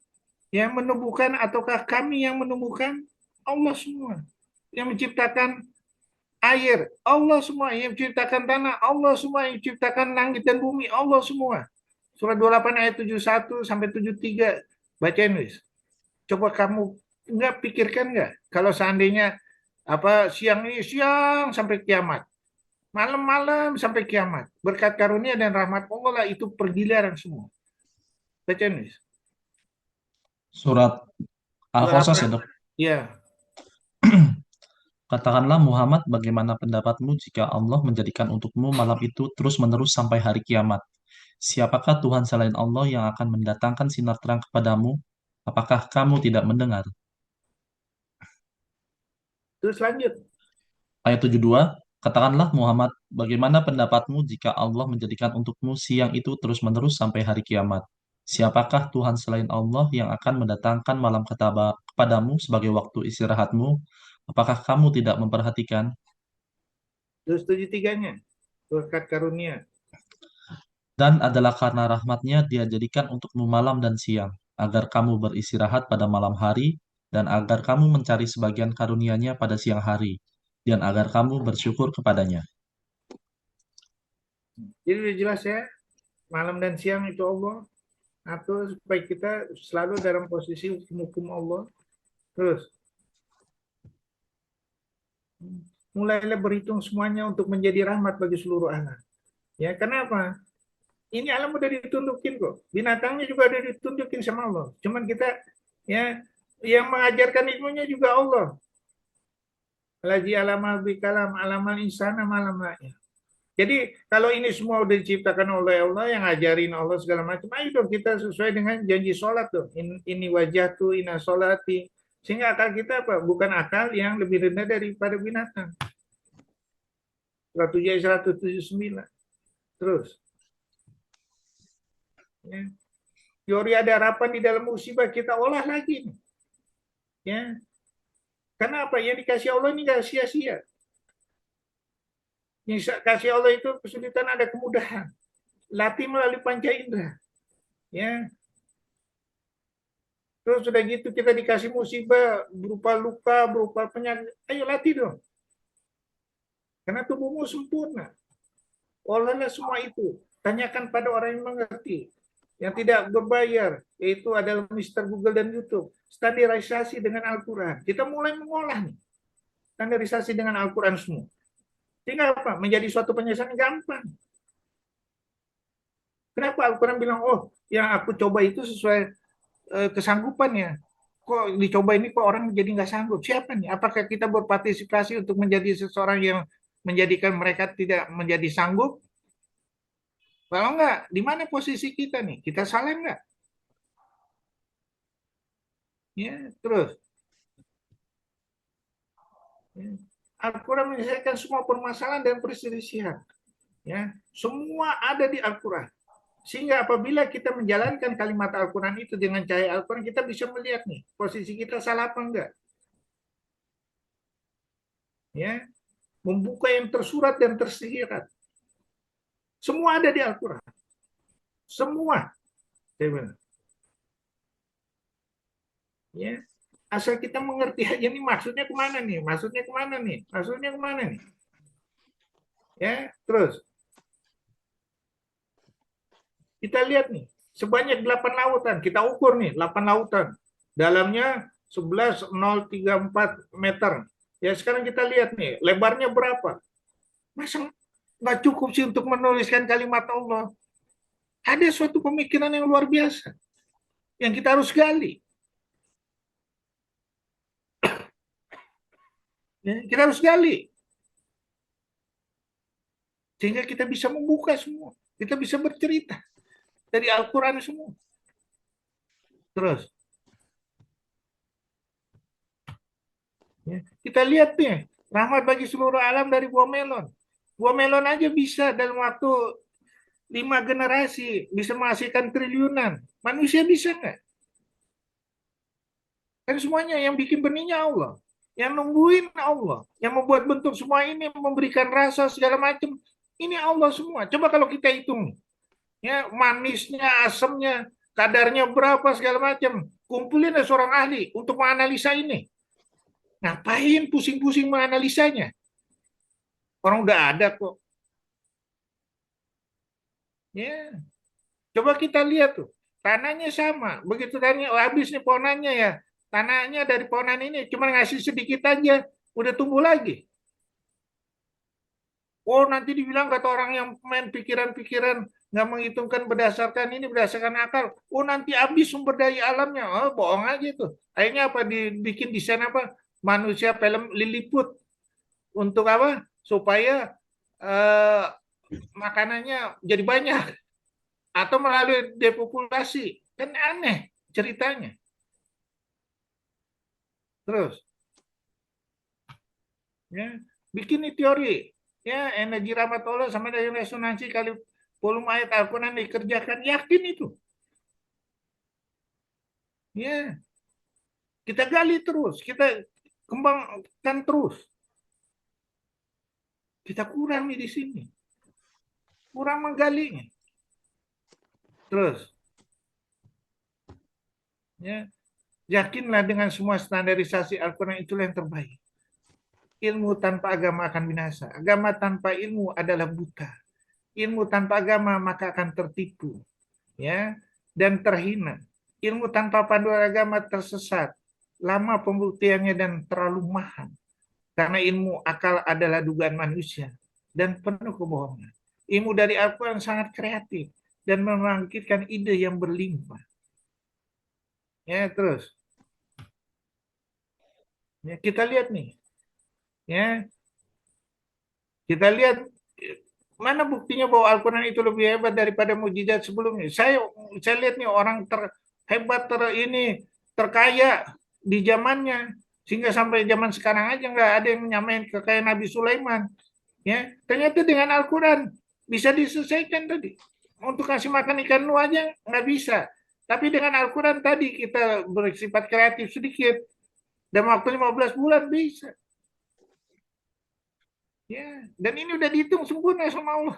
S1: Yang menumbuhkan ataukah kami yang menumbuhkan? Allah semua. Yang menciptakan air, Allah semua. Yang menciptakan tanah, Allah semua. Yang menciptakan langit dan bumi, Allah semua. Surat 28 ayat 71 sampai 73. Bacain, Luis. Coba kamu nggak pikirkan nggak kalau seandainya apa siang ini siang sampai kiamat, malam-malam sampai kiamat, berkat karunia dan rahmat Allah lah itu pergiliran semua. Bacain, Luis.
S2: Surat Al-Qasas ya,
S1: 28.
S2: Dok.
S1: Ya,
S2: Katakanlah Muhammad, bagaimana pendapatmu jika Allah menjadikan untukmu malam itu terus-menerus sampai hari kiamat? Siapakah Tuhan selain Allah yang akan mendatangkan sinar terang kepadamu? Apakah kamu tidak mendengar?
S1: terus lanjut.
S2: Ayat 72, katakanlah Muhammad, bagaimana pendapatmu jika Allah menjadikan untukmu siang itu terus-menerus sampai hari kiamat? Siapakah Tuhan selain Allah yang akan mendatangkan malam kepadamu sebagai waktu istirahatmu? Apakah kamu tidak memperhatikan?
S1: Terus 73-nya, berkat karunia.
S2: Dan adalah karena rahmatnya dia jadikan untukmu malam dan siang, agar kamu beristirahat pada malam hari, dan agar kamu mencari sebagian karunia-Nya pada siang hari, dan agar kamu bersyukur kepadanya.
S1: Jadi udah jelas ya, malam dan siang itu Allah atau supaya kita selalu dalam posisi hukum-hukum Allah. Terus mulailah berhitung semuanya untuk menjadi rahmat bagi seluruh alam. Ya, kenapa? Ini alam udah ditunjukin kok. Binatangnya juga udah ditunjukin sama Allah. Cuman kita ya yang mengajarkan ilmunya juga Allah. Lagi alamal bikalam alamal insana malam ya. Jadi kalau ini semua udah diciptakan oleh Allah yang ngajarin Allah segala macam, ayo dong kita sesuai dengan janji sholat tuh. Ini wajah tuh ina sholati. Sehingga akal kita apa? Bukan akal yang lebih rendah daripada binatang. 107 179. Terus ya. Teori ada harapan di dalam musibah kita olah lagi nih. Ya. Karena apa? Yang dikasih Allah ini nggak sia-sia. Yang kasih Allah itu kesulitan ada kemudahan. Latih melalui panca indera. Ya. Terus sudah gitu kita dikasih musibah berupa luka, berupa penyakit. Ayo latih dong. Karena tubuhmu sempurna. Olahlah semua itu. Tanyakan pada orang yang mengerti. Yang tidak berbayar, yaitu adalah Mister Google dan YouTube. Standarisasi dengan Al-Quran. Kita mulai mengolah nih. Standarisasi dengan Al-Quran semua. Tinggal apa? Menjadi suatu penyelesaian gampang. Kenapa Al-Quran bilang, oh yang aku coba itu sesuai kesanggupannya. Kok dicoba ini kok orang jadi nggak sanggup? Siapa nih? Apakah kita berpartisipasi untuk menjadi seseorang yang menjadikan mereka tidak menjadi sanggup? Kalau enggak, di mana posisi kita nih? Kita salah enggak? Ya, terus. Ya. Al-Quran menyelesaikan semua permasalahan dan perselisihan. Ya, semua ada di Al-Quran. Sehingga apabila kita menjalankan kalimat Al-Quran itu dengan cahaya Al-Quran, kita bisa melihat nih, posisi kita salah apa enggak. Ya, membuka yang tersurat dan tersirat. Semua ada di Al-Quran. Semua. Ya, asal kita mengerti aja nih maksudnya kemana nih, maksudnya kemana nih, maksudnya kemana nih. Ya, terus kita lihat nih, sebanyak 8 lautan, kita ukur nih 8 lautan. Dalamnya 11,034 meter. Ya, sekarang kita lihat nih, lebarnya berapa? Masa nggak cukup sih untuk menuliskan kalimat Allah? Ada suatu pemikiran yang luar biasa yang kita harus gali. Ya, kita harus gali sehingga kita bisa membuka semua. Kita bisa bercerita dari Al-Quran semua. Terus, ya, kita lihat nih, rahmat bagi seluruh alam dari buah melon. Buah melon aja bisa dalam waktu 5 generasi bisa menghasilkan triliunan. Manusia bisa nggak? Kan semuanya yang bikin benihnya Allah, yang nungguin Allah, yang membuat bentuk semua ini, memberikan rasa segala macam. Ini Allah semua. Coba kalau kita hitung, ya manisnya, asamnya, kadarnya berapa segala macam. Kumpulin seorang ahli untuk menganalisa ini. Ngapain pusing-pusing menganalisanya? Orang udah ada kok. Ya, coba kita lihat tuh. Tanahnya sama. Begitu tanya, oh, habis nih pohonannya ya. Tanahnya dari pohonan ini cuma ngasih sedikit aja, udah tumbuh lagi. Oh, nanti dibilang kata orang yang main pikiran-pikiran, nggak menghitungkan berdasarkan ini, berdasarkan akal. Oh, nanti habis sumber daya alamnya. Oh, bohong aja tuh. Akhirnya apa? Dibikin desain apa? Manusia film Lilliput. Untuk apa? Supaya eh, makanannya jadi banyak. Atau melalui depopulasi. Kan aneh ceritanya. Terus, ya, bikin nih teori. Ya, energi rahmat Allah sama dengan resonansi kali volume ayat Al-Quran dikerjakan. Yakin itu. Ya, kita gali terus, kita kembangkan terus. Kita kurang nih di sini, kurang menggalinya. Terus, ya, yakinlah dengan semua standarisasi Al-Quran itulah yang terbaik. Ilmu tanpa agama akan binasa. Agama tanpa ilmu adalah buta. Ilmu tanpa agama maka akan tertipu, ya, dan terhina. Ilmu tanpa panduan agama tersesat. Lama pembuktiannya dan terlalu mahal. Karena ilmu akal adalah dugaan manusia dan penuh kebohongan. Ilmu dari Al-Quran sangat kreatif dan membangkitkan ide yang berlimpah. Ya, terus. Ya, kita lihat nih. Ya, kita lihat mana buktinya bahwa Al-Quran itu lebih hebat daripada mukjizat sebelumnya. Saya lihat nih orang terhebat ini terkaya di zamannya sehingga sampai zaman sekarang aja nggak ada yang menyamain kekayaan Nabi Sulaiman. Ya, ternyata dengan Al-Quran bisa diselesaikan tadi. Untuk kasih makan ikan lu aja nggak bisa. Tapi dengan Al-Quran tadi kita bersifat kreatif sedikit. Dan waktu 15 bulan bisa. Ya, dan ini udah dihitung sempurna sama Allah.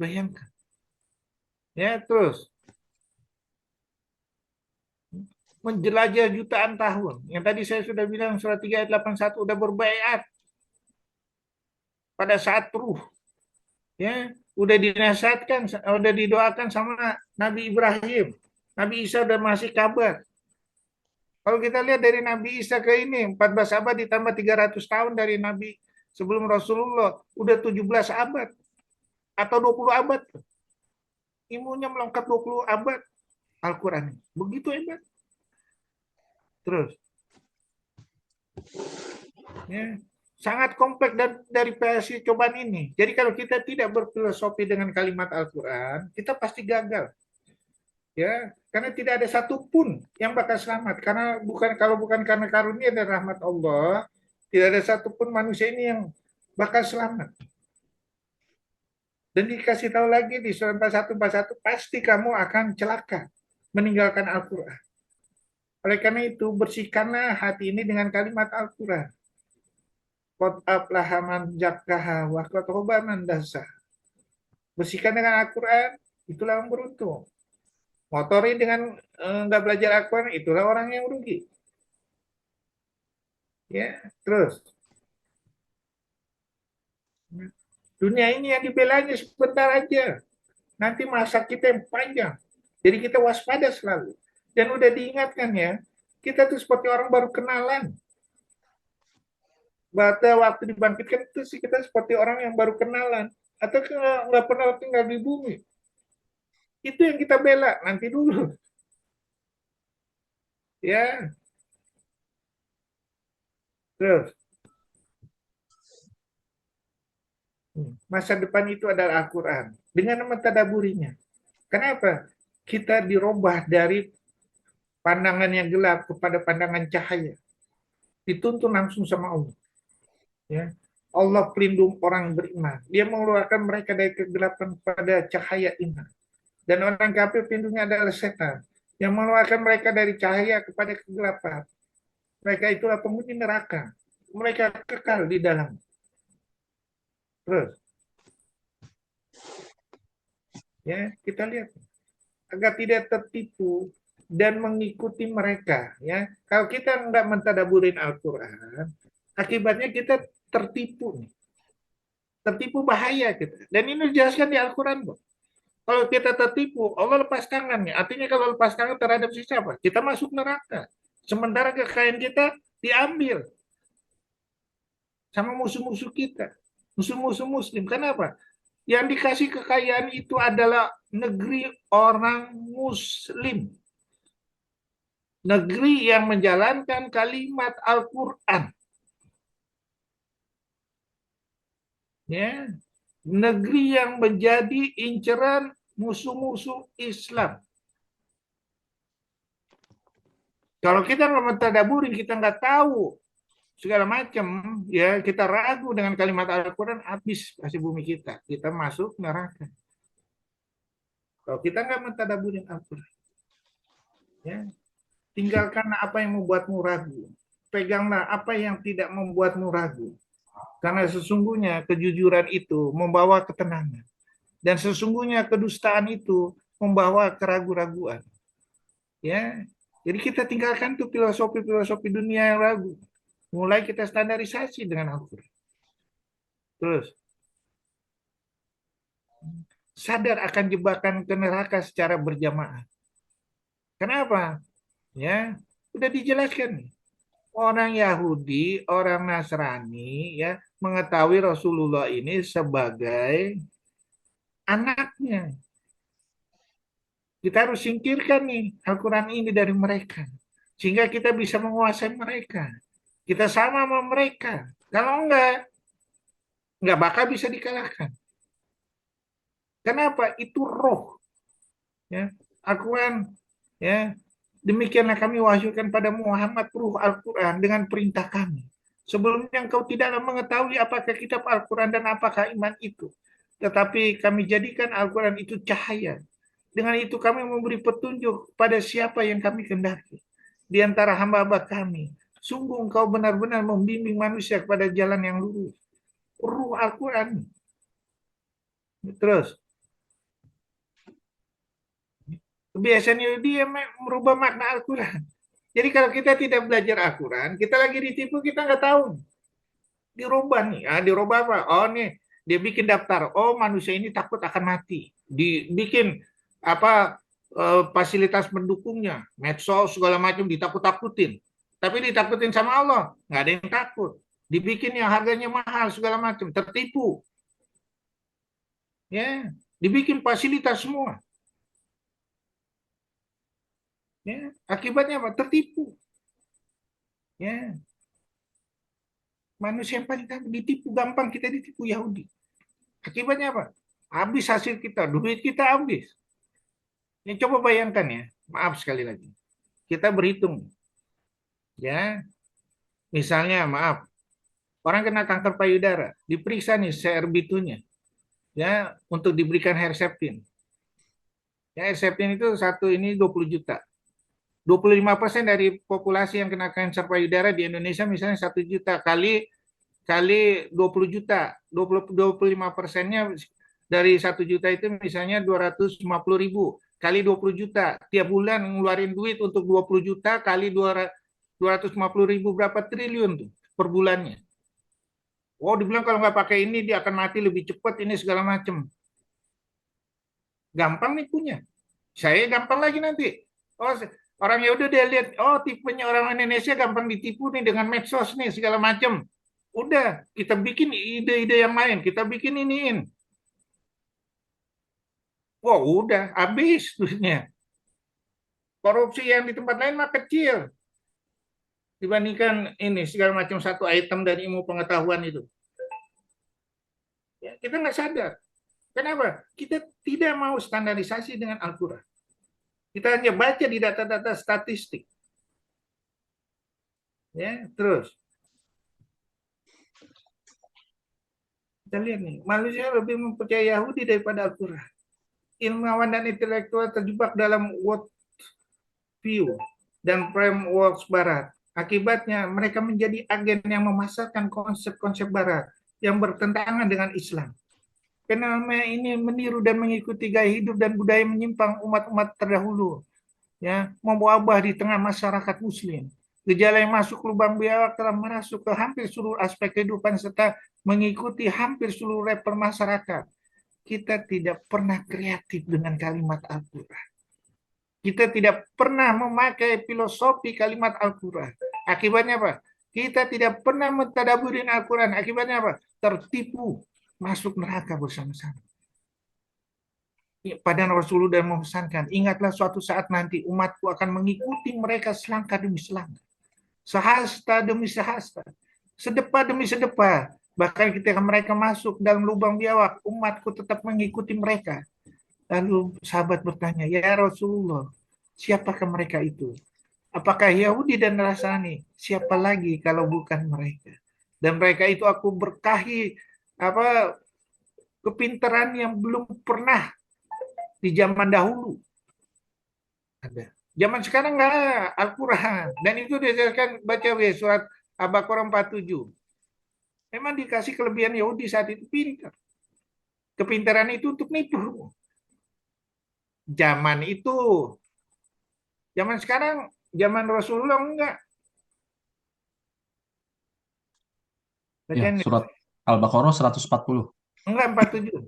S1: Bayangkan. Ya, terus menjelajah jutaan tahun. Yang tadi saya sudah bilang surat 3 ayat 81 udah berbaiat pada saat ruh. Ya, udah dinasihatkan, udah didoakan sama Nabi Ibrahim. Nabi Isa udah masih kabar. Kalau kita lihat dari Nabi Isa ke ini 14 abad ditambah 300 tahun dari Nabi sebelum Rasulullah udah 17 abad atau 20 abad. Ilmunya melengkap 20 abad Al-Qur'an. Begitu hebat. Terus ya, sangat kompleks dan dari versi cobaan ini. Jadi kalau kita tidak berfilosofi dengan kalimat Al-Qur'an, kita pasti gagal. Ya, karena tidak ada satupun yang bakal selamat. Karena kalau bukan karena karunia dan rahmat Allah, tidak ada satupun manusia ini yang bakal selamat. Dan dikasih tahu lagi di surat 41 pasti kamu akan celaka meninggalkan Al-Qur'an. Oleh karena itu bersihkanlah hati ini dengan kalimat Al-Qur'an. Qad aflaha man zakkaha wa qad khaba man dassaha. Bersihkan dengan Al-Qur'an, itulah yang beruntung. Motori dengan nggak belajar Al-Quran, itulah orang yang rugi. Ya, terus dunia ini yang dibelanya sebentar aja. Nanti masa kita yang panjang. Jadi kita waspada selalu. Dan udah diingatkan ya, kita tuh seperti orang baru kenalan. Pada waktu dibangkitkan itu sih kita seperti orang yang baru kenalan. Atau nggak pernah tinggal di bumi. Itu yang kita bela nanti dulu. Ya, Terus, masa depan itu adalah Al-Quran. Dengan mentadaburinya. Kenapa? Kita dirubah dari pandangan yang gelap kepada pandangan cahaya. Dituntun langsung sama Allah. Ya. Allah pelindung orang beriman. Dia mengeluarkan mereka dari kegelapan pada cahaya iman. Dan orang kafir pelindungnya adalah setan. Yang mengeluarkan mereka dari cahaya kepada kegelapan. Mereka itulah penghuni neraka. Mereka kekal di dalam. Terus, ya kita lihat agar tidak tertipu dan mengikuti mereka. Ya, kalau kita nggak mentadaburin Al-Quran, akibatnya kita tertipu. Tertipu bahaya kita. Dan ini dijelaskan di Al-Quran, kok. Kalau kita tertipu, Allah lepas tangannya. Artinya kalau lepas tangan terhadap siapa? Kita masuk neraka. Sementara kekayaan kita diambil sama musuh-musuh kita. Musuh-musuh muslim. Kenapa? Yang dikasih kekayaan itu adalah negeri orang muslim. Negeri yang menjalankan kalimat Al-Quran. Ya. Negeri yang menjadi inceran musuh-musuh Islam. Kalau kita nggak mentadaburin, kita nggak tahu segala macam, ya kita ragu dengan kalimat Al-Quran, habis kasih bumi kita. Kita masuk neraka. Kalau kita nggak mentadaburin Al-Quran, ya tinggalkan apa yang membuatmu ragu. Peganglah apa yang tidak membuatmu ragu. Karena sesungguhnya kejujuran itu membawa ketenangan. Dan sesungguhnya kedustaan itu membawa keraguan-raguan. Ya, jadi kita tinggalkan tuh filosofi-filosofi dunia yang ragu. Mulai kita standarisasi dengan Al-Quran. Terus sadar akan jebakan ke neraka secara berjamaah. Kenapa? Ya, sudah dijelaskan nih. Orang Yahudi, orang Nasrani ya mengetahui Rasulullah ini sebagai anaknya. Kita harus singkirkan nih Al-Quran ini dari mereka. Sehingga kita bisa menguasai mereka. Kita sama sama mereka. Kalau enggak bakal bisa dikalahkan. Kenapa? Itu roh. Ya, Al-Quran ya. Demikianlah kami wahyukan pada Muhammad ruh Al-Quran dengan perintah kami. Sebelumnya engkau tidaklah mengetahui apakah kitab Al-Quran dan apakah iman itu. Tetapi kami jadikan Al-Quran itu cahaya. Dengan itu kami memberi petunjuk pada siapa yang kami kehendaki. Di antara hamba-hamba kami. Sungguh engkau benar-benar membimbing manusia kepada jalan yang lurus. Ruh Al-Quran. Terus. Kebiasaan Yahudi yang merubah makna Al-Quran. Jadi kalau kita tidak belajar Al-Quran, kita lagi ditipu, kita nggak tahu. Dirubah nih, dirubah apa? Oh nih, dia bikin daftar. Oh manusia ini takut akan mati. Dibikin apa fasilitas pendukungnya, medsos segala macam ditakut-takutin. Tapi ditakutin sama Allah, nggak ada yang takut. Dibikin yang harganya mahal segala macam, tertipu. Ya, dibikin fasilitas semua. Ya, akibatnya apa? Tertipu. Ya, manusia yang paling ditipu, gampang kita ditipu Yahudi. Akibatnya apa? Habis hasil kita, duit kita habis. Ini coba bayangkan ya, maaf sekali lagi. Kita berhitung, ya, misalnya maaf, orang kena kanker payudara, diperiksa nih CRB2-nya, ya, untuk diberikan Herceptin. Ya, Herceptin itu satu ini 20 juta. 25% dari populasi yang kena kanker payudara di Indonesia misalnya 1 juta kali 20 juta, 25%-nya dari 1 juta itu misalnya 250.000 kali 20 juta. Tiap bulan ngeluarin duit untuk 20 juta kali 250.000 berapa triliun tuh per bulannya. Oh, dibilang kalau nggak pakai ini dia akan mati lebih cepat ini segala macam. Gampang nih punya. Saya gampang lagi nanti. Oh, orang ya udah dia lihat, oh tipenya orang Indonesia gampang ditipu nih dengan medsos nih segala macam. Udah, kita bikin ide-ide yang lain, kita bikin iniin. Wah, udah habis duitnya. Korupsi yang di tempat lain mah kecil. dibandingkan ini segala macam satu item dari ilmu pengetahuan itu. Ya, kita nggak sadar. Kenapa? Kita tidak mau standarisasi dengan Al-Quran. Kita hanya baca di data-data statistik. Ya, terus kita lihat nih, manusia lebih mempercayai Yahudi daripada Al-Quran. Ilmuwan dan intelektual terjebak dalam world view dan framework Barat. Akibatnya, mereka menjadi agen yang memasarkan konsep-konsep Barat yang bertentangan dengan Islam. Fenomena ini meniru dan mengikuti gaya hidup dan budaya menyimpang umat-umat terdahulu, ya, mewabah di tengah masyarakat Muslim. Gejala yang masuk lubang biawak telah merasuk ke hampir seluruh aspek kehidupan serta mengikuti hampir seluruh level masyarakat. Kita tidak pernah kreatif dengan kalimat Al-Quran. Kita tidak pernah memakai filosofi kalimat Al-Quran. Akibatnya apa? Kita tidak pernah mentadaburin Al-Quran. Akibatnya apa? Tertipu, masuk neraka bersama-sama. Pada Rasulullah dan memesankan, ingatlah suatu saat nanti umatku akan mengikuti mereka selangkah demi selangkah. Sehasta demi sehasta. Sedepa demi sedepa. Bahkan ketika mereka masuk dalam lubang biawak, umatku tetap mengikuti mereka. Lalu sahabat bertanya, ya Rasulullah, siapakah mereka itu? Apakah Yahudi dan Nasrani? Siapa lagi kalau bukan mereka? Dan mereka itu aku berkahi apa kepintaran yang belum pernah di zaman dahulu ada. Zaman sekarang nggak Al-Quran. Dan itu diajarkan baca surat Al-Baqarah 47. Memang dikasih kelebihan Yahudi saat itu pintar. Kepintaran itu untuk nipu. Zaman itu. Zaman sekarang, zaman Rasulullah enggak.
S2: Ya,
S1: Bacain
S2: surat Al-Baqarah 147.
S1: enggak 47.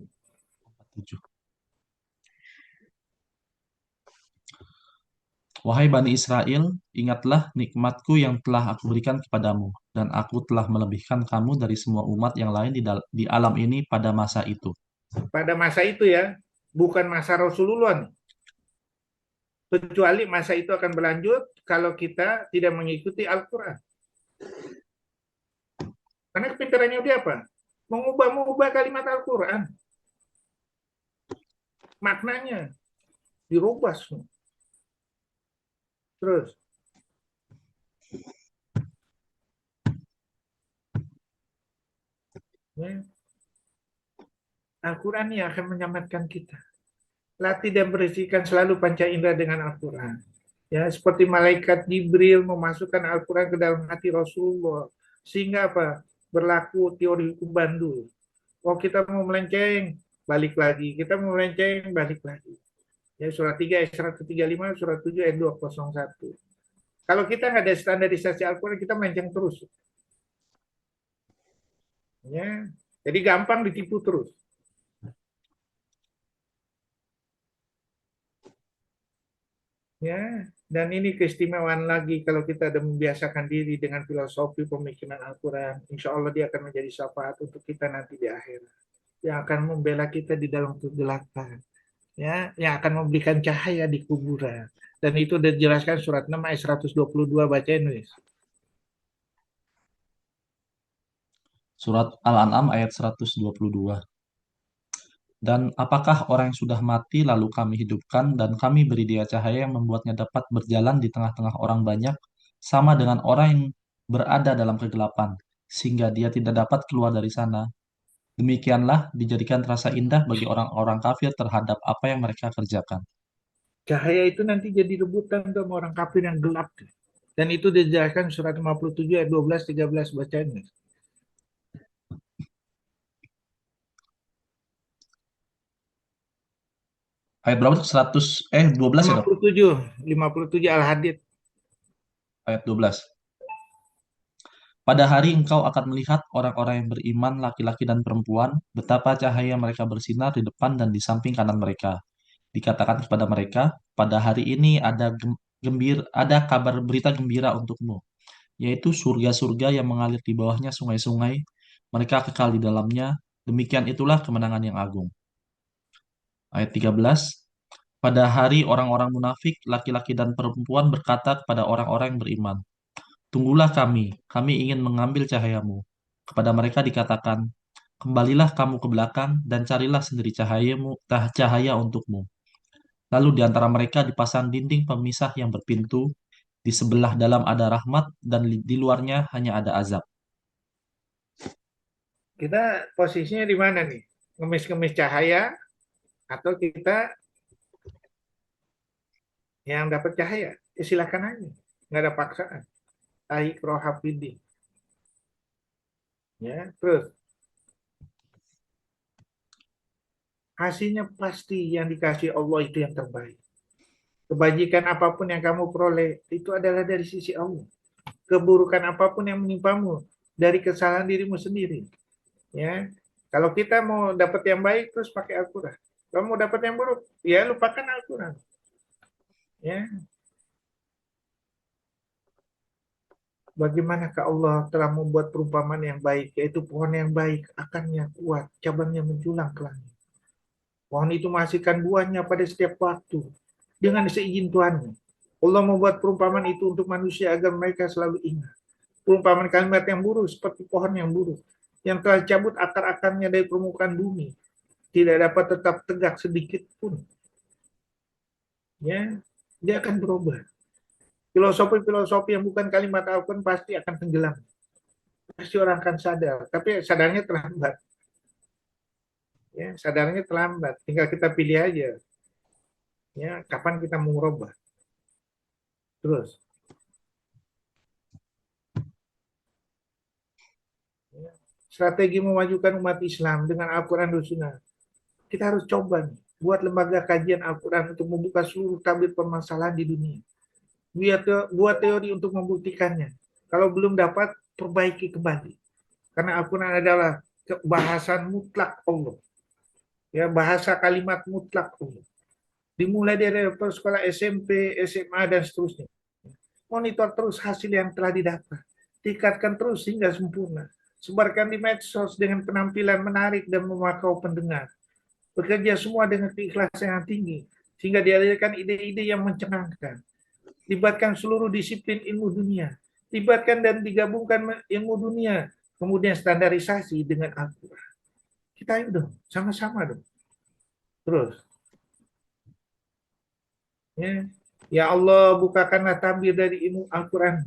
S2: Wahai Bani Israel, ingatlah nikmatku yang telah aku berikan kepadamu, dan aku telah melebihkan kamu dari semua umat yang lain di alam ini pada masa itu.
S1: Pada masa itu ya, bukan masa Rasulullah nih. Kecuali masa itu akan berlanjut kalau kita tidak mengikuti Al-Quran. Karena kepintarannya dia apa? Mengubah-mengubah kalimat Al-Quran. Maknanya dirubah semua. Terus, ya, Al-Quran yang akan menyelamatkan kita. Latih dan bersihkan selalu panca indera dengan Al-Quran. Ya, seperti malaikat Jibril memasukkan Al-Quran ke dalam hati Rasulullah. Sehingga apa? Berlaku teori hukum bandul. Oh, kita mau melenceng, balik lagi. Kita mau melenceng, balik lagi. Ya, surat 3 ayat 135, surat 7 ayat 201. Kalau kita nggak ada standarisasi Al-Quran, kita melenceng terus. Ya, jadi gampang ditipu terus. Ya, dan ini keistimewaan lagi kalau kita ada membiasakan diri dengan filosofi pemikiran Al-Quran. Insya Allah dia akan menjadi syafaat untuk kita nanti di akhirat. Yang akan membela kita di dalam kegelapan. Ya, yang akan memberikan cahaya di kuburan. Dan itu sudah dijelaskan surat 6 ayat 122, bacain nulis.
S2: Surat Al-An'am ayat 122. Dan apakah orang yang sudah mati lalu kami hidupkan dan kami beri dia cahaya yang membuatnya dapat berjalan di tengah-tengah orang banyak, sama dengan orang yang berada dalam kegelapan, sehingga dia tidak dapat keluar dari sana. Demikianlah dijadikan terasa indah bagi orang-orang kafir terhadap apa yang mereka kerjakan.
S1: Cahaya itu nanti jadi rebutan sama orang kafir yang gelap. Dan itu dijelaskan surat 57 ayat 12, 13, bacain.
S2: Ayat berapa tuh? 12 ya dok?
S1: 57, 57 Al-Hadid.
S2: Ayat 12. Pada hari engkau akan melihat orang-orang yang beriman, laki-laki dan perempuan, betapa cahaya mereka bersinar di depan dan di samping kanan mereka. Dikatakan kepada mereka, pada hari ini ada kabar berita gembira untukmu, yaitu surga-surga yang mengalir di bawahnya sungai-sungai, mereka kekal di dalamnya, demikian itulah kemenangan yang agung. Ayat 13, pada hari orang-orang munafik, laki-laki dan perempuan berkata kepada orang-orang yang beriman, Tunggulah kami ingin mengambil cahayamu. Kepada mereka dikatakan, kembalilah kamu ke belakang dan carilah sendiri cahaya untukmu. Lalu di antara mereka dipasang dinding pemisah yang berpintu, di sebelah dalam ada rahmat dan di luarnya hanya ada azab.
S1: Kita posisinya di mana nih? Ngemis-ngemis cahaya atau kita yang dapat cahaya? Ya, silakan aja. Nggak ada paksaan. Tahi rohafidin. Ya, terus hasilnya pasti yang dikasih Allah itu yang terbaik. Kebajikan apapun yang kamu peroleh itu adalah dari sisi Allah. Keburukan apapun yang menimpamu dari kesalahan dirimu sendiri. Ya, kalau kita mau dapat yang baik terus pakai Al-Quran. Kalau mau dapat yang buruk, ya lupakan Al-Quran. Ya, bagaimanakah Allah telah membuat perumpamaan yang baik, yaitu pohon yang baik, akarnya kuat, cabangnya menjulang ke langit. Pohon itu menghasilkan buahnya pada setiap waktu dengan seizin Tuhannya. Allah membuat perumpamaan itu untuk manusia agar mereka selalu ingat. Perumpamaan kalimat yang buruk seperti pohon yang buruk yang telah cabut akar-akarnya dari permukaan bumi, tidak dapat tetap tegak sedikit pun. Ya, dia akan berubah. Filosofi-filosofi yang bukan kalimat Al-Quran pasti akan tenggelam. Pasti orang akan sadar, tapi sadarnya terlambat. Ya, sadarnya terlambat. Tinggal kita pilih aja. Ya, kapan kita mau merubah. Terus, ya, strategi memajukan umat Islam dengan Al-Quran dan Sunnah. Kita harus coba nih, buat lembaga kajian Al-Quran untuk membuka seluruh tabir permasalahan di dunia. Buat teori untuk membuktikannya. Kalau belum dapat, perbaiki kembali. Karena Al-Quran adalah bahasan mutlak Allah. Ya, bahasa kalimat mutlak Allah. Dimulai dari sekolah SMP, SMA, dan seterusnya. Monitor terus hasil yang telah didapat. Tingkatkan terus hingga sempurna. Sebarkan di medsos dengan penampilan menarik dan memakau pendengar. Bekerja semua dengan keikhlasan yang tinggi, sehingga dihadirkan ide-ide yang mencengangkan. Libatkan seluruh disiplin ilmu dunia. Libatkan dan digabungkan ilmu dunia. Kemudian standarisasi dengan Al-Quran. Kita ayo dong, sama-sama dong. Terus, ya, ya Allah, bukakanlah tabir dari ilmu Al-Quran.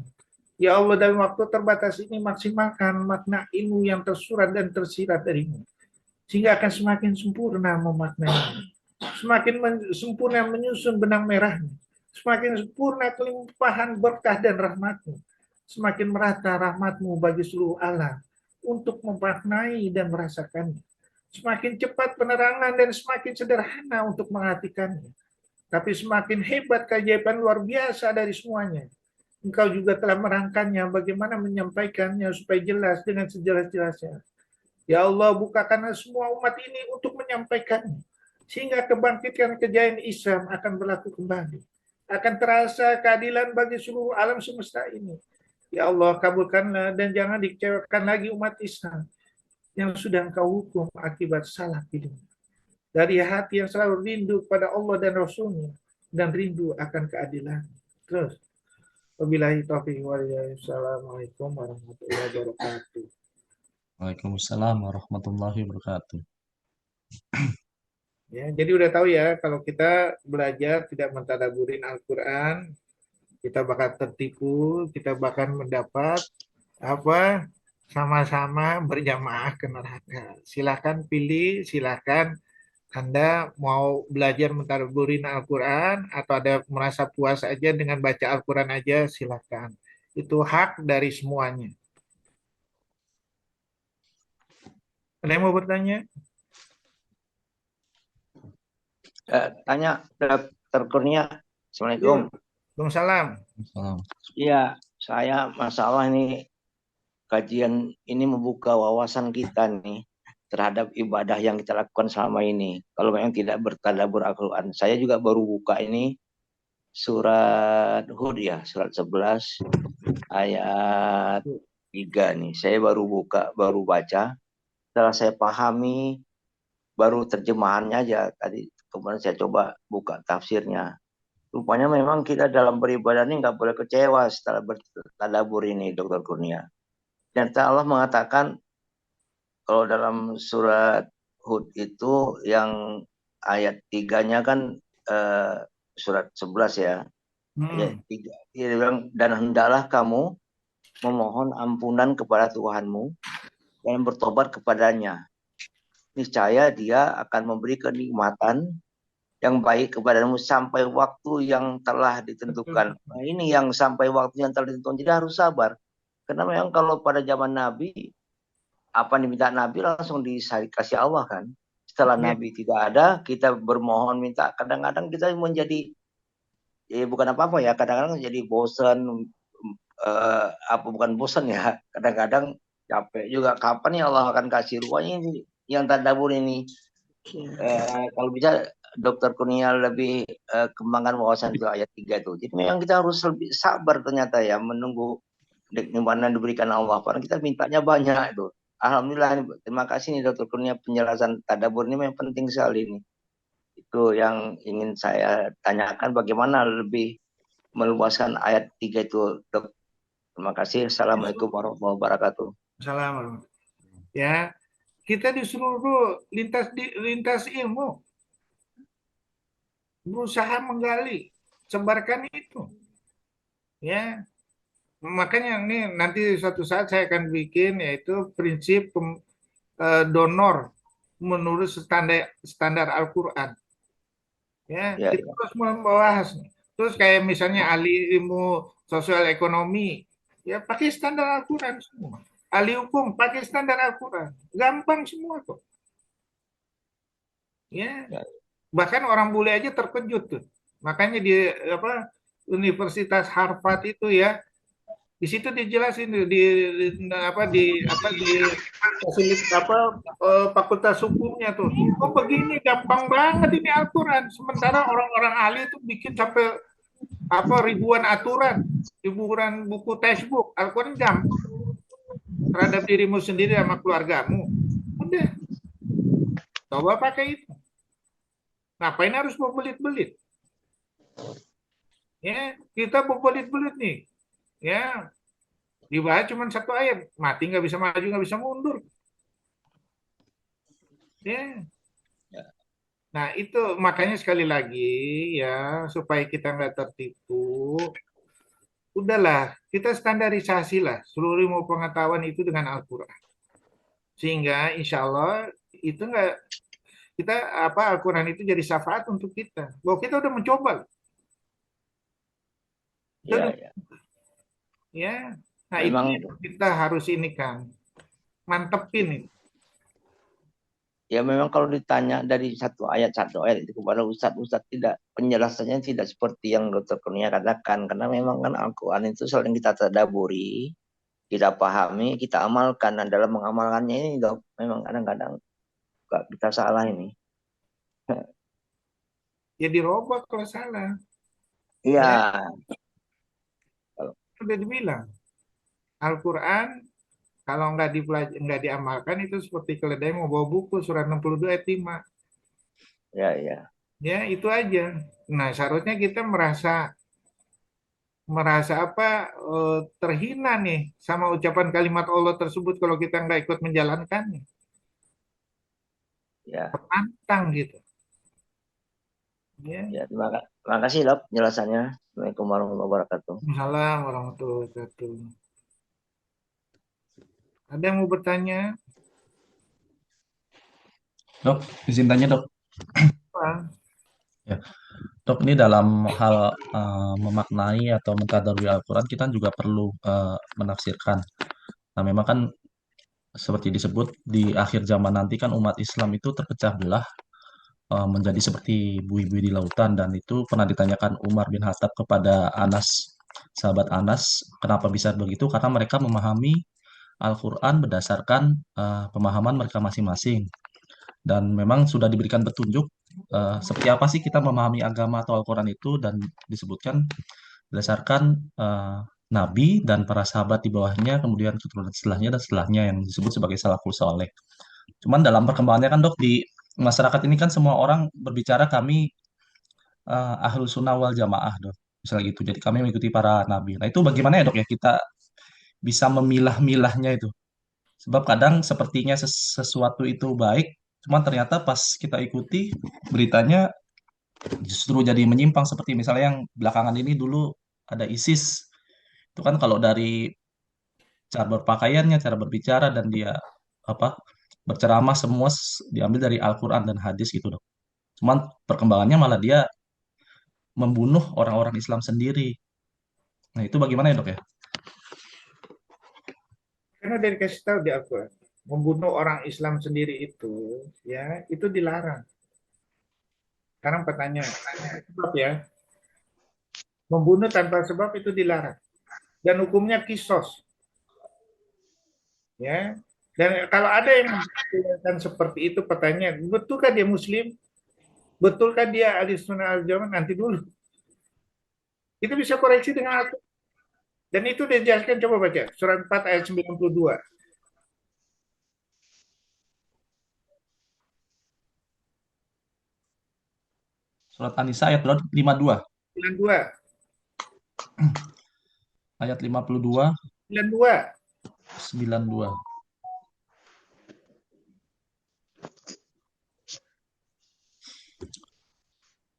S1: Ya Allah, dalam waktu terbatas ini maksimalkan makna ilmu yang tersurat dan tersirat darimu. Sehingga akan semakin sempurna memaknainya. Semakin sempurna menyusun benang merahnya. Semakin sempurna kelimpahan berkah dan rahmatmu. Semakin merata rahmatmu bagi seluruh alam untuk memaknai dan merasakannya. Semakin cepat penerangan dan semakin sederhana untuk mengartikannya. Tapi semakin hebat keajaiban luar biasa dari semuanya. Engkau juga telah merangkanya bagaimana menyampaikannya supaya jelas dengan sejelas-jelasnya. Ya Allah, bukakanlah semua umat ini untuk menyampaikannya. Sehingga kebangkitan kejayaan Islam akan berlaku kembali. Akan terasa keadilan bagi seluruh alam semesta ini. Ya Allah, kabulkanlah dan jangan dikecewakan lagi umat Islam yang sudah Engkau hukum akibat salah pilih. Dari hati yang selalu rindu pada Allah dan Rasulnya dan rindu akan keadilan. Terus, wabillahi taufiq wal hidayah. Assalamualaikum warahmatullahi wabarakatuh.
S2: Waalaikumsalam warahmatullahi wabarakatuh.
S1: Ya, jadi udah tahu ya, kalau kita belajar tidak mentadaburin Al-Quran, kita bakal tertipu, kita bakal mendapat apa sama-sama berjamaah ke neraka. Silakan pilih, silakan Anda mau belajar mentadaburin Al-Quran atau ada merasa puas aja dengan baca Al-Quran aja, silakan. Itu hak dari semuanya. Ada yang mau bertanya?
S3: Tanya Dr. Kurnia. Assalamualaikum.
S1: Waalaikumsalam.
S2: Salam.
S3: Iya, saya masalah ini kajian ini membuka wawasan kita nih terhadap ibadah yang kita lakukan selama ini. Kalau memang tidak bertadabbur Al-Quran. Saya juga baru buka ini surat Hud ya, surat 11 ayat 3 nih. Saya baru buka, baru baca. Setelah saya pahami, baru terjemahannya aja tadi. Kemudian saya coba buka tafsirnya. Rupanya memang kita dalam beribadah ini nggak boleh kecewa setelah bertadabur ini, Dokter Kurnia. Dan Allah mengatakan kalau dalam surat Hud itu yang ayat 3-nya kan surat 11 ya. Ayat 3. Dia bilang, dan hendaklah kamu memohon ampunan kepada Tuhanmu dan bertobat kepadanya. Niscaya dia akan memberi kenikmatan yang baik kepadamu sampai waktu yang telah ditentukan. Nah, ini yang sampai waktu yang telah ditentukan. Jadi harus sabar. Karena memang kalau pada zaman Nabi, apa yang diminta Nabi langsung dikasih Allah kan. Setelah Nabi tidak ada, kita bermohon minta. Kadang-kadang kita menjadi, bukan apa-apa ya, kadang-kadang jadi bosan, bukan bosan ya. Kadang-kadang capek juga. Kapan ya Allah akan kasih ruangnya ini, yang tadabbur ini. Kalau bisa Dokter Kurnia lebih kembangkan wawasan itu ayat 3 itu. Jadi memang kita harus lebih sabar ternyata ya menunggu nikmat diberikan Allah. Karena kita mintanya banyak itu. Alhamdulillah, terima kasih nih Dokter Kurnia, penjelasan tadabbur ini memang penting sekali ini. Itu yang ingin saya tanyakan, bagaimana lebih meluaskan ayat 3 itu, Dok. Terima kasih. Assalamualaikum warahmatullahi wabarakatuh.
S1: Assalamualaikum. Ya, kita disuruh lintas ilmu, berusaha menggali, sebarkan itu. Ya, makanya ini nanti suatu saat saya akan bikin yaitu prinsip donor menurut standar Al-Quran. Ya,
S3: Ya,
S1: kita terus membahas. Terus kayak misalnya ahli ilmu sosial ekonomi, ya pakai standar Al-Quran semua. Ahli hukum pakai standar Al-Quran. Gampang semua kok. Ya,
S3: ya.
S1: bahkan orang bule aja terkejut tuh. Makanya di Universitas Harvard itu ya, di situ dijelasin di fakultas hukumnya tuh. Oh begini gampang banget ini Al-Quran. Sementara orang-orang ahli itu bikin sampai ribuan aturan, ribuan buku textbook. Al-Quran gampang terhadap dirimu sendiri sama keluargamu. Udah, coba pakai itu. Ngapain harus berbelit-belit? Ya, kita berbelit-belit nih. Ya, dibahas cuma satu ayat, mati nggak bisa maju, nggak bisa mundur. Ya. Nah, itu makanya sekali lagi ya, supaya kita nggak tertipu, udahlah, kita standarisasi lah seluruh ilmu pengetahuan itu dengan Al-Quran. Sehingga insya Allah itu nggak kita Al-Quran itu jadi syafaat untuk kita. Bahwa kita udah mencoba.
S3: Ya, ya.
S1: Ya. Nah,
S3: Memang
S1: itu kita harus ini kan mantepin itu.
S3: ya memang kalau ditanya dari satu ayat itu kepada Ustadz tidak, penjelasannya tidak seperti yang Dr. Kurnia katakan, karena memang kan Al-Quran itu selain kita tadaburi, kita pahami, kita amalkan, dan dalam mengamalkannya ini Dok, memang kadang-kadang kita salah ini.
S1: Ya dirobak kalau salah.
S3: Iya.
S1: Udah dibilang Al-Quran kalau nggak diamalkan itu seperti keledai mau bawa buku surat 62 ayat 5.
S3: Ya, ya.
S1: Ya, itu aja. Nah, seharusnya kita merasa terhina nih sama ucapan kalimat Allah tersebut kalau kita nggak ikut menjalankannya.
S3: Ya.
S1: Tertantang gitu. Ya.
S3: Ya, terima kasih Dok penjelasannya. Assalamualaikum warahmatullahi wabarakatuh.
S1: Waalaikumsalam warahmatullahi wabarakatuh. Ada yang mau bertanya?
S2: Dok, izin tanya dok.
S1: Apa?
S2: Ya, dok ini dalam hal memaknai atau mentadabburi Al-Quran kita juga perlu menafsirkan. Nah, memang kan seperti disebut di akhir zaman nanti kan umat Islam itu terpecah belah menjadi seperti buih-buih di lautan, dan itu pernah ditanyakan Umar bin Khattab kepada Anas, sahabat Anas, kenapa bisa begitu? Karena mereka memahami Al-Quran berdasarkan pemahaman mereka masing-masing, dan memang sudah diberikan petunjuk seperti apa sih kita memahami agama atau Al-Quran itu, dan disebutkan berdasarkan Nabi dan para sahabat di bawahnya, kemudian keturunan setelahnya dan setelahnya yang disebut sebagai salafus soleh. Cuman dalam perkembangannya kan dok, di masyarakat ini kan semua orang berbicara kami ahlus sunnah wal jamaah dok, misalnya gitu. Jadi kami mengikuti para nabi. Nah itu bagaimana ya dok ya kita bisa memilah-milahnya itu? Sebab kadang sepertinya sesuatu itu baik, cuman ternyata pas kita ikuti beritanya justru jadi menyimpang seperti misalnya yang belakangan ini dulu ada ISIS. Itu kan kalau dari cara berpakaiannya, cara berbicara dan dia apa berceramah semua diambil dari Al-Qur'an dan hadis gitu dok. Cuman perkembangannya malah dia membunuh orang-orang Islam sendiri. Nah, itu bagaimana ya, Dok ya?
S1: Karena dari kasih tahu di Al-Quran, membunuh orang Islam sendiri itu, ya, itu dilarang. Sekarang pertanyaan, sebab ya, membunuh tanpa sebab itu dilarang. Dan hukumnya kisos, ya. Dan kalau ada yang mengatakan seperti itu, pertanyaan, betulkah dia Muslim? Betulkah dia ahli sunnah al jamaah? Nanti dulu. Itu bisa koreksi dengan Al-Quran. Dan itu dijelaskan, coba baca. Surat 4 ayat 92.
S2: Surat An-Nisa ayat 52.
S1: 92.
S2: Ayat 52,
S1: 92.
S2: 92.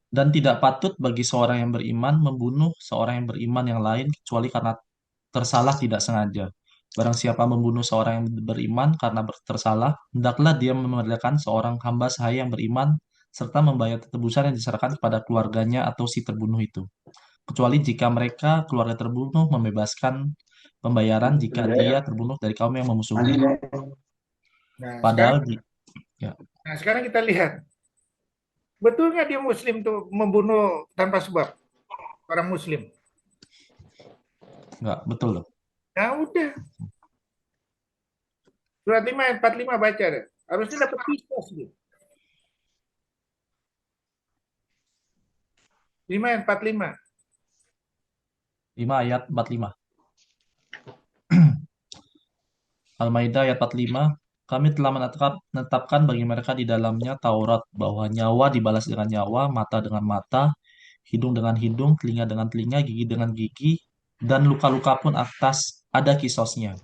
S2: Dan tidak patut bagi seorang yang beriman membunuh seorang yang beriman yang lain kecuali karena tersalah tidak sengaja. Barang siapa membunuh seorang yang beriman karena tersalah, hendaklah dia memerdekakan seorang hamba sahaya yang beriman serta membayar tebusan yang diserahkan kepada keluarganya atau si terbunuh itu. Kecuali jika mereka keluarga terbunuh membebaskan pembayaran jika dia terbunuh dari kaum yang memusuhinya.
S1: Nah, sekarang,
S2: Padahal ya,
S1: nah, sekarang kita lihat. Betul nggak dia Muslim tuh membunuh tanpa sebab orang Muslim?
S2: nggak betul loh.
S1: Nah udah, surat 5 ayat 45 baca deh. Harusnya dapat kisos gitu. 5 ayat 45.
S2: 5 ayat 45. Al-Maidah ayat 45. Kami telah menetapkan bagi mereka di dalamnya Taurat bahwa nyawa dibalas dengan nyawa, mata dengan mata, hidung dengan hidung, telinga dengan telinga, gigi dengan gigi, dan luka-luka pun atas ada kisosnya.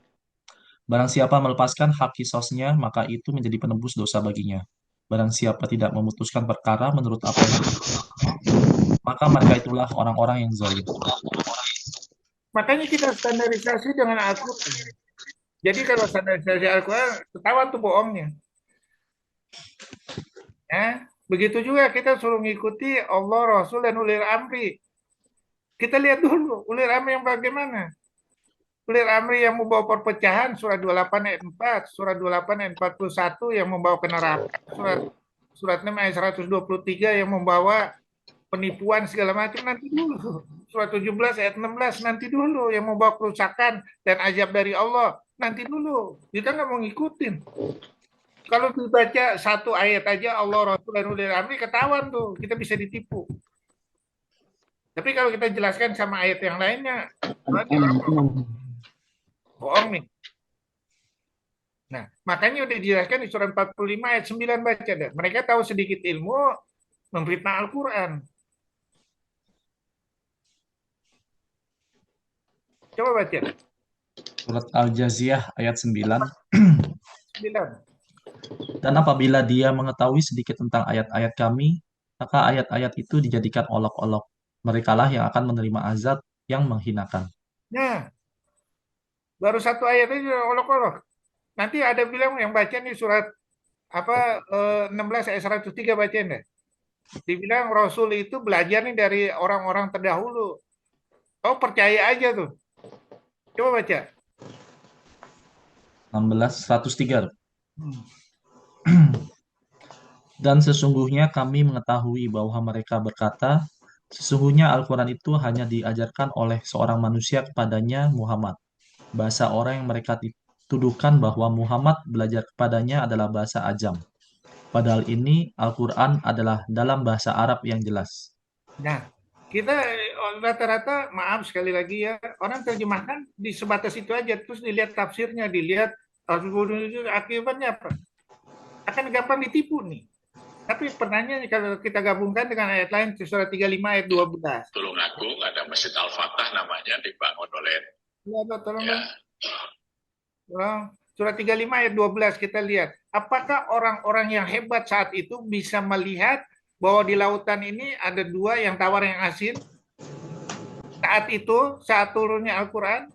S2: Barang siapa melepaskan hak kisosnya, maka itu menjadi penebus dosa baginya. Barang siapa tidak memutuskan perkara menurut apa yang maka mereka itulah orang-orang yang zalim.
S1: Makanya kita standarisasi dengan Al-Quran. Jadi kalau standarisasi Al-Quran, ketahuan tuh bohongnya. Ya, begitu juga kita suruh ngikuti Allah, Rasul, dan Ulil Amri. Kita lihat dulu Ulil Amri yang bagaimana. Ulil Amri yang membawa perpecahan, surat 28 ayat 4, surat 28 ayat 41 yang membawa ke neraka, surat 6 ayat 123 yang membawa penipuan segala macam, nanti dulu. Surat 17 ayat 16 nanti dulu yang membawa kerusakan dan azab dari Allah, nanti dulu. Kita nggak mau ngikutin. Kalau dibaca satu ayat aja Allah, Rasul, dan Ulil Amri, ketahuan tuh kita bisa ditipu. Tapi kalau kita jelaskan sama ayat yang lainnya, bohong nih. Nah, makanya udah dijelaskan di surat 45 ayat 9 baca deh. Mereka tahu sedikit ilmu memfitnah Al-Quran. Coba baca.
S2: Surat Al-Jaziyah ayat 9.
S1: 9.
S2: Dan apabila dia mengetahui sedikit tentang ayat-ayat kami, maka ayat-ayat itu dijadikan olok-olok. Merekalah yang akan menerima azab yang menghinakan.
S1: Nah, baru satu ayat aja olok-olok. Nanti ada bilang yang baca nih surat apa 16 ayat 103 bacain deh. Dibilang Rasul itu belajar nih dari orang-orang terdahulu. Oh, percaya aja tuh. Coba baca.
S2: 16, 103. Dan sesungguhnya kami mengetahui bahwa mereka berkata, sesungguhnya Al-Quran itu hanya diajarkan oleh seorang manusia kepadanya Muhammad. Bahasa orang yang mereka tuduhkan bahwa Muhammad belajar kepadanya adalah bahasa ajam. Padahal ini Al-Quran adalah dalam bahasa Arab yang jelas.
S1: Nah, kita rata-rata, maaf sekali lagi ya, orang terjemahkan di sebatas itu aja, terus dilihat tafsirnya, dilihat akibatnya apa? Akan gampang ditipu nih. Tapi pertanyaannya kalau kita gabungkan dengan ayat lain surat 35 ayat 12.
S4: Tulungagung ada Masjid Al-Fatah namanya dibangun oleh
S1: Ya, tolong
S4: ya,
S1: dong. Surat 35 ayat 12 kita lihat. Apakah orang-orang yang hebat saat itu bisa melihat bahwa di lautan ini ada dua yang tawar yang asin? Saat itu, saat turunnya Al-Quran,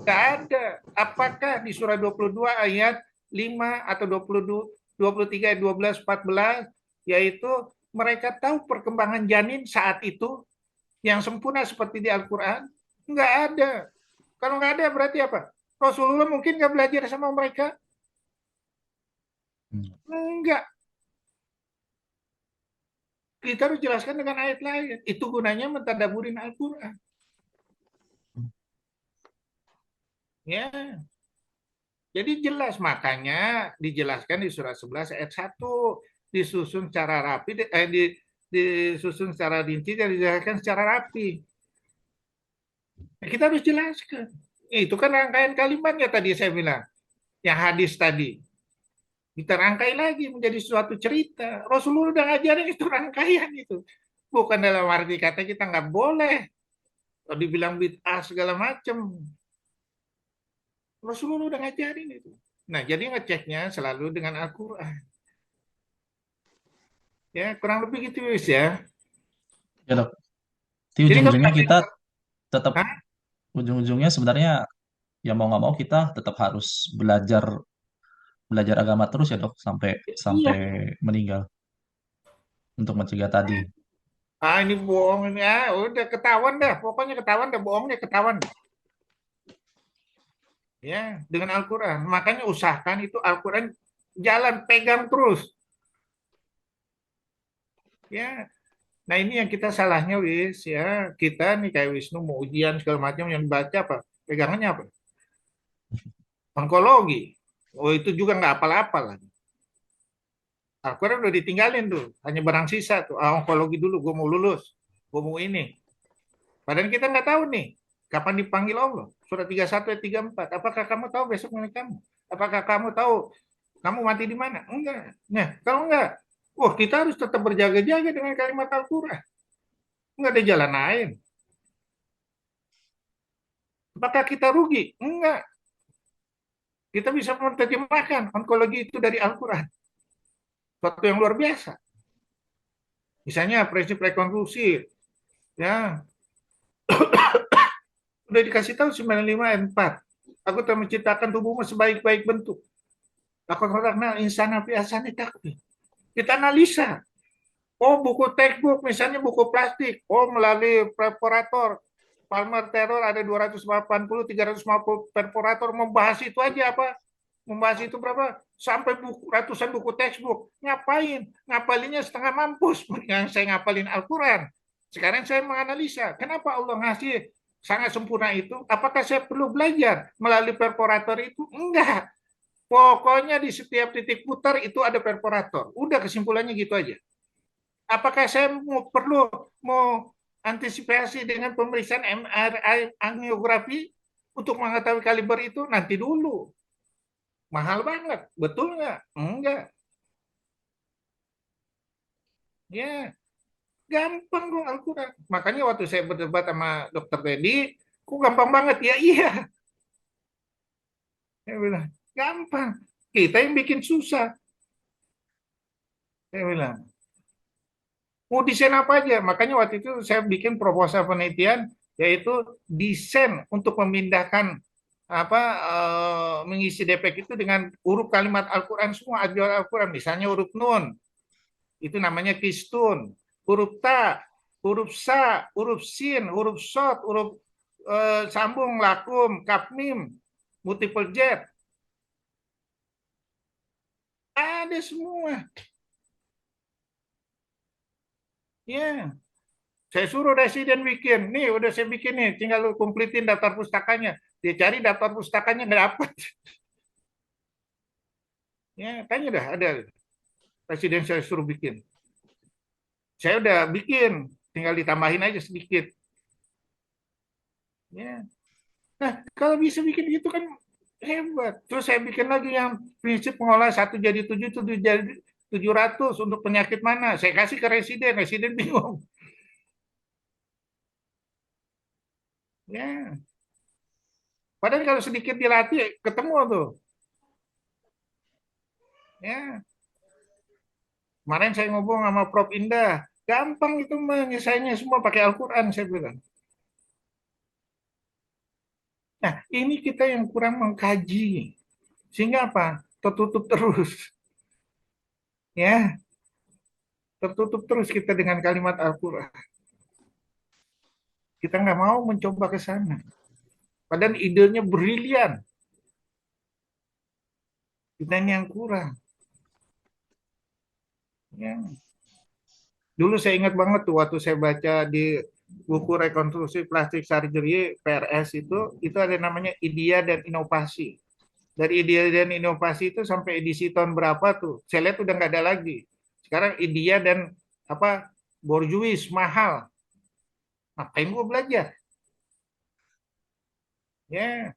S1: nggak ada. Apakah di surah 22 ayat 5 atau 23 ayat 12, 14, yaitu mereka tahu perkembangan janin saat itu yang sempurna seperti di Al-Quran? Nggak ada. Kalau nggak ada berarti apa? Rasulullah mungkin nggak belajar sama mereka? Enggak. Kita harus jelaskan dengan ayat lain. Itu gunanya mentadaburin Al-Quran. Ya, jadi jelas, makanya dijelaskan di surat 11 ayat 1, disusun secara rapi, disusun secara rinci dan dijelaskan secara rapi. Nah, kita harus jelaskan. Itu kan rangkaian kalimatnya tadi saya bilang, yang hadis tadi. Kita rangkai lagi menjadi suatu cerita. Rasulullah udah ngajarin itu rangkaian itu. Bukan dalam arti kata kita nggak boleh. Kalau dibilang bid'ah segala macam. Rasulullah udah ngajarin itu. Nah, jadi ngeceknya selalu dengan Al-Quran. Ya, kurang lebih gitu wis ya.
S2: Ya dok. Di
S1: Jadi kalau
S2: ujung-ujungnya kita tetap,
S1: Hah?
S2: ujung-ujungnya sebenarnya ya mau nggak mau kita tetap harus belajar belajar agama terus ya dok sampai
S1: Iya.
S2: sampai meninggal untuk mencegah tadi.
S1: Ini bohong ini. Udah ketahuan dah. Pokoknya ketahuan dah, bohongnya ketahuan. Ya, dengan Al-Quran. Makanya usahakan itu Al-Quran jalan pegang terus. Ya. Nah, ini yang kita salahnya wis ya. Kita nih kayak Wisnu mau ujian segala macam yang baca apa? Pegangannya apa? Onkologi. Oh, itu juga nggak apal-apal lagi. Al-Quran udah ditinggalin tuh. Hanya barang sisa tuh. Onkologi dulu, gue mau lulus. Gue mau ini. Padahal kita nggak tahu nih, kapan dipanggil Allah. Surat 31 ayat 34. Apakah kamu tahu besok milik kamu? Apakah kamu tahu kamu mati di mana? Enggak. Nah, kalau enggak, wah kita harus tetap berjaga-jaga dengan kalimat Al-Quran. Enggak ada jalan lain. Apakah kita rugi? Enggak. Kita bisa menerjemahkan onkologi itu dari Al-Quran. Suatu yang luar biasa. Misalnya prinsip rekonstruksi, ya udah dikasih tahu 95 ayat 4. Aku telah menciptakan tubuhmu sebaik-baik bentuk. Aku katakan insana fi ahsani taqwim. Kita analisa. Oh, buku textbook, misalnya buku plastik. Oh, melalui perforator. Palmer Terror ada 280, 350 perforator. Membahas itu aja apa? Membahas itu berapa? Sampai ratusan buku textbook. Ngapain? Ngapalinnya setengah mampus. Yang saya ngapalin Al-Quran. Sekarang saya menganalisa. Kenapa Allah ngasih sangat sempurna itu? Apakah saya perlu belajar melalui perforator itu? Enggak. Pokoknya di setiap titik putar itu ada perforator. Udah kesimpulannya gitu aja. Apakah saya mau antisipasi dengan pemeriksaan MRI angiografi untuk mengetahui kaliber itu? Nanti dulu. Mahal banget. Betul nggak? Enggak. Ya, gampang dong Al-Quran. Makanya waktu saya berdebat sama Dokter Teddy, kok gampang banget? Ya iya. Saya bilang, gampang. Kita yang bikin susah. Saya bilang, mau desain apa aja. Makanya waktu itu saya bikin proposal penelitian, yaitu desain untuk memindahkan mengisi DPK itu dengan huruf kalimat Al-Quran semua, ajal Al-Quran. Misalnya huruf Nun, itu namanya kistun. Huruf Ta, huruf Sa, huruf Sin, huruf Sod, huruf sambung, lakum, kapmim, multiple jet. Ada semua. Ya, saya suruh residen bikin. Nih, udah saya bikin nih. Tinggal lu kumplitin daftar pustakanya. Dia cari daftar pustakanya nggak dapat. Ya, tanya dah ada. Presiden saya suruh bikin. Saya udah bikin. Tinggal ditambahin aja sedikit. Ya. Nah, kalau bisa bikin gitu kan hebat. Terus saya bikin lagi yang prinsip mengolah satu jadi tujuh, tujuh jadi 700 untuk penyakit mana? Saya kasih ke residen bingung. Ya, padahal kalau sedikit dilatih ketemu tuh. Ya, kemarin saya ngomong sama Prof Indah, gampang itu menyelesaikannya semua pakai Al-Quran saya bilang. Nah, ini kita yang kurang mengkaji. Sehingga apa? Tertutup terus. Ya, tertutup terus kita dengan kalimat Al-Quran. Kita nggak mau mencoba ke sana. Padahal idenya brilian. Kita ini yang kurang. Ya. Dulu saya ingat banget tuh waktu saya baca di buku rekonstruksi plastik surgery PRS itu ada namanya idea dan inovasi. Dari idea dan inovasi itu sampai edisi tahun berapa tuh? Saya lihat udah nggak ada lagi. Sekarang idea dan apa borjuis mahal. Ngapain gua belajar? Ya,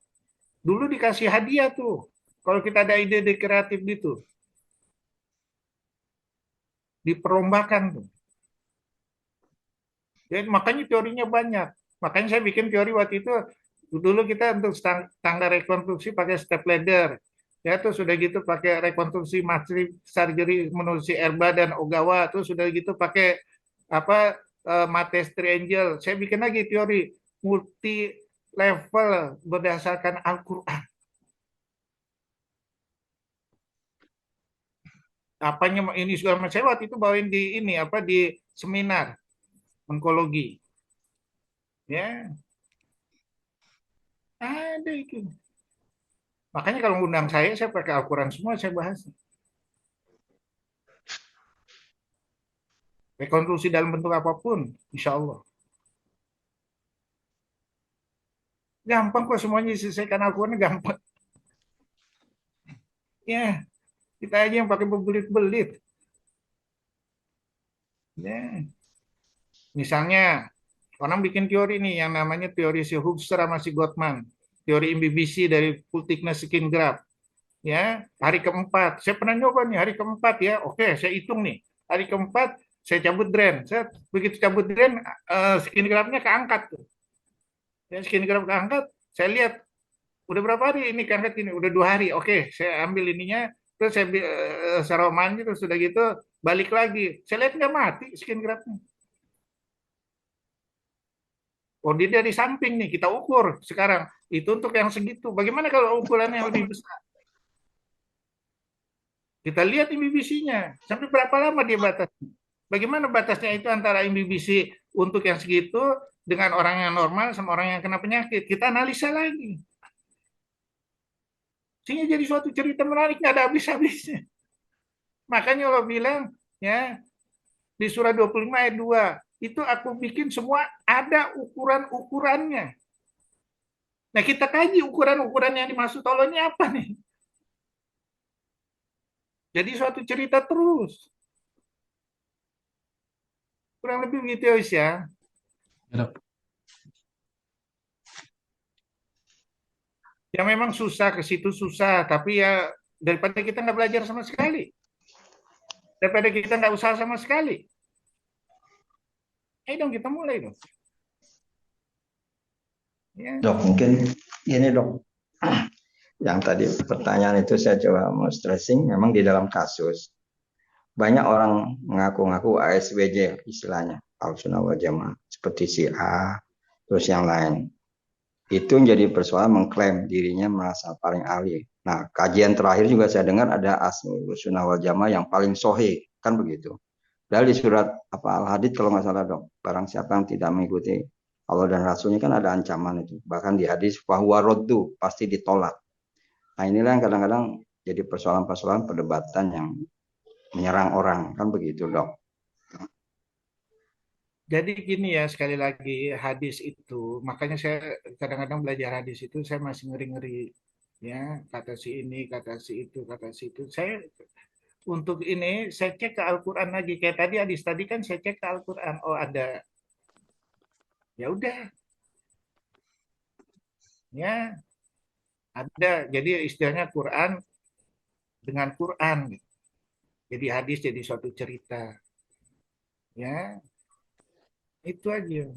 S1: dulu dikasih hadiah tuh. Kalau kita ada ide kreatif gitu, diperlombakan tuh. Jadi makanya teorinya banyak. Makanya saya bikin teori waktu itu dulu kita untuk tangga rekonstruksi pakai step ladder. Ya tuh sudah gitu pakai rekonstruksi matriz surgery menurut si Erba dan Ogawa. Tuh sudah gitu pakai apa Mates Triangle. Saya bikin lagi teori multi level berdasarkan Al-Qur'an. Apanya ini segala macam. Saya waktu itu bawain di ini apa di seminar onkologi. Ya, ada itu. Makanya kalau undang saya pakai Al-Quran semua saya bahas. Rekonstruksi dalam bentuk apapun, insya Allah. Gampang kok semuanya diselesaikan Al-Quran, gampang. Ya, kita aja yang pakai berbelit-belit. Ya. Misalnya, orang bikin teori nih yang namanya teori si Hubster sama si Gottman. Teori imbibisi dari full thickness skin graft. Ya, hari keempat. Saya pernah nyoba nih hari keempat ya. Oke, saya hitung nih. Hari keempat saya cabut drain. Saya begitu cabut drain, skin graftnya keangkat tuh. Ya, skin graft keangkat, saya lihat udah berapa hari ini keangkat ini? Udah 2 hari. Oke, saya ambil ininya, terus saya seroman gitu, sudah gitu balik lagi. Saya lihat nggak mati skin graftnya. Oh, dia dari samping nih, kita ukur sekarang. Itu untuk yang segitu. Bagaimana kalau ukurannya yang lebih besar? Kita lihat imbibisinya. Sampai berapa lama dia batas? Bagaimana batasnya itu antara imbibisi untuk yang segitu dengan orang yang normal sama orang yang kena penyakit? Kita analisa lagi. Sehingga jadi suatu cerita menarik, nggak ada habis-habisnya. Makanya Allah bilang, ya, di surah 25 ayat 2, itu aku bikin semua ada ukuran-ukurannya. Nah, kita kaji ukuran-ukuran yang dimaksud Allah ini apa nih? Jadi suatu cerita terus. Kurang lebih begitu ya.
S2: Ya,
S1: Ya memang susah, ke situ susah. Tapi ya daripada kita nggak belajar sama sekali. Daripada kita nggak usaha sama sekali. Ayo dong kita mulai dong. Ya.
S5: Dok, mungkin gini dok, yang tadi pertanyaan itu saya coba mau stressing, memang di dalam kasus banyak orang mengaku-ngaku ASWJ istilahnya, Ahlussunnah wal Jamaah, seperti si A, terus yang lain. Itu menjadi persoalan mengklaim dirinya merasa paling ahli. Nah, kajian terakhir juga saya dengar ada Ahlussunnah wal Jamaah yang paling sohih, kan begitu. Dari surat Al-Hadid kalau nggak salah dok, barang siapa yang tidak mengikuti Allah dan Rasulnya kan ada ancaman itu. Bahkan di hadis bahwa roddu pasti ditolak. Nah inilah yang kadang-kadang jadi persoalan-persoalan perdebatan yang menyerang orang kan begitu dok.
S1: Jadi gini ya sekali lagi hadis itu, makanya saya kadang-kadang belajar hadis itu saya masih ngeri-ngeri ya kata si ini, kata si itu, kata si itu. Saya untuk ini saya cek ke Al-Quran lagi kayak tadi hadis tadi kan saya cek ke Al-Quran. Oh ada, ya udah ya ada. Jadi istilahnya Quran dengan Quran. Gitu. Jadi hadis jadi suatu cerita. Ya, itu aja.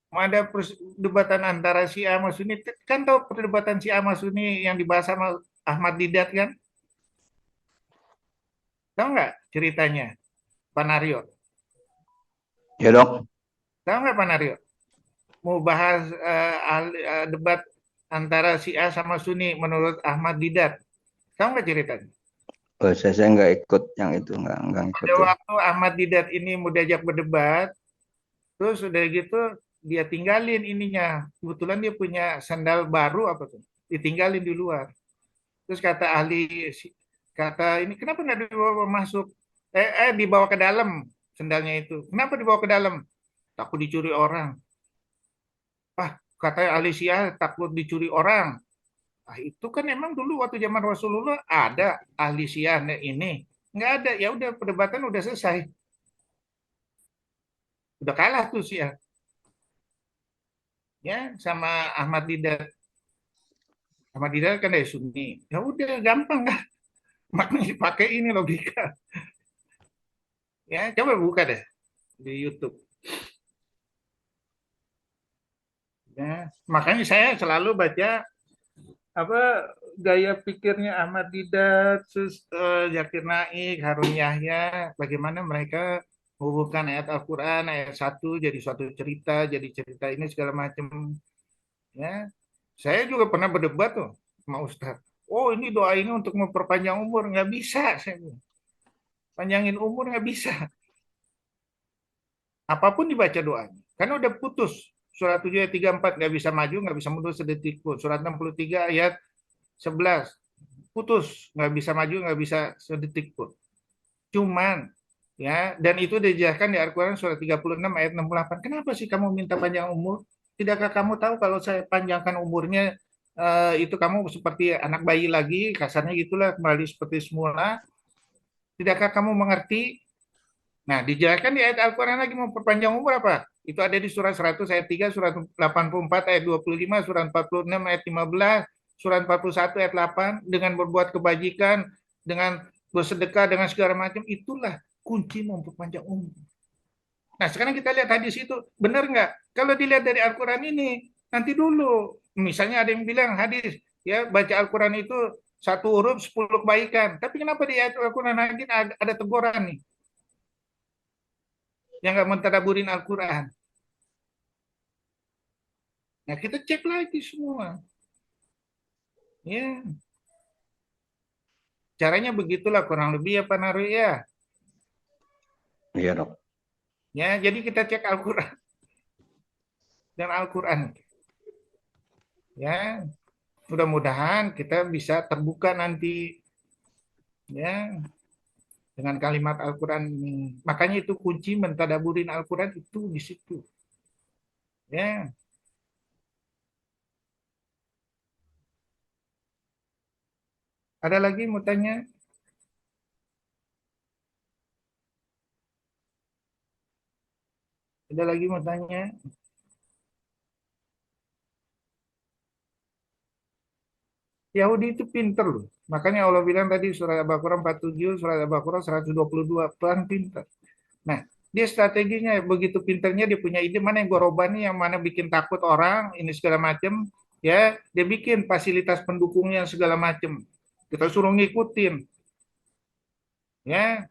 S1: Mau ada perdebatan antara Syiah sama Sunni, kan tahu perdebatan Syiah sama Sunni yang dibahas sama Ahmad Didat kan? Tahu nggak ceritanya, Pak Naryo?
S5: Ya dok,
S1: Tahu nggak Pak Naryo? Mau bahas debat antara Syiah sama Sunni menurut Ahmad Didat. Tahu nggak ceritanya?
S5: saya nggak ikut yang itu, nggak
S1: Pada
S5: ngikutin.
S1: waktu Ahmad Didat ini mau diajak berdebat, terus udah gitu dia tinggalin ininya. Kebetulan dia punya sandal baru apa tuh? Ditinggalin di luar. Terus kata ahli, kata ini kenapa nggak dibawa masuk? Dibawa ke dalam sendalnya itu. Kenapa dibawa ke dalam? Takut dicuri orang. Ah, kata ahli Syiah takut dicuri orang. Ah, itu kan emang dulu waktu zaman Rasulullah ada ahli Syiah ini. Nggak ada. Ya udah perdebatan udah selesai. Udah kalah tuh Syiah. Ya sama Ahmad Didat. Ahmad Didat kan dari Sunni. Ya udah gampang kan. Makanya dipakai ini logika. Ya coba buka deh di YouTube. Ya, makanya saya selalu baca apa gaya pikirnya Ahmad Didat, Zakir Naik, Harun Yahya, bagaimana mereka menghubungkan ayat Al-Quran, ayat satu jadi suatu cerita, jadi cerita ini segala macam. Ya, saya juga pernah berdebat tuh sama Ustadz. Oh ini doa ini untuk memperpanjang umur, nggak bisa. Saya bilang. Panjangin umur nggak bisa. Apapun dibaca doanya. Karena udah putus. Surat 7 ayat 34 nggak bisa maju, nggak bisa mundur sedetik pun. Surat 63 ayat 11 putus, nggak bisa maju, nggak bisa sedetik pun. Cuman ya, dan itu dijelaskan di Al-Quran surat 36 ayat 68. Kenapa sih kamu minta panjang umur? Tidakkah kamu tahu kalau saya panjangkan umurnya itu kamu seperti anak bayi lagi, kasarnya gitulah kembali seperti semula. Tidakkah kamu mengerti? Nah, dijelaskan di ayat Al-Quran lagi mau perpanjang umur apa? Itu ada di surat 100 ayat 3, surat 84 ayat 25, surat 46 ayat 15, surat 41 ayat 8, dengan berbuat kebajikan, dengan bersedekah, dengan segala macam, itulah kunci memperpanjang umur. Nah, sekarang kita lihat hadis itu, benar nggak? Kalau dilihat dari Al-Quran ini, nanti dulu, misalnya ada yang bilang hadis, ya baca Al-Quran itu satu huruf 10 kebaikan. Tapi kenapa di ayat Al-Quran lagi ada teguran nih? Yang nggak mentadaburin Al-Quran. Nah, kita cek lagi semua. Ya, caranya begitulah kurang lebih ya Pak Naru ya.
S5: Iya dok.
S1: Ya, jadi kita cek Al-Quran dan Al-Quran. Ya, mudah-mudahan kita bisa terbuka nanti ya dengan kalimat Al-Quran ini. Makanya itu kunci mentadaburin Al-Quran itu di situ. Ya, ada lagi mau tanya? Ada lagi mau tanya? Yahudi itu pinter loh. Makanya Allah bilang tadi surat Al-Baqarah 47, surat Al-Baqarah 122, pelan pinter. Nah, dia strateginya begitu pinternya dia punya ide mana yang gorobani, yang mana bikin takut orang, ini segala macam, ya, dia bikin fasilitas pendukungnya segala macam. Kita suruh ngikutin, ya.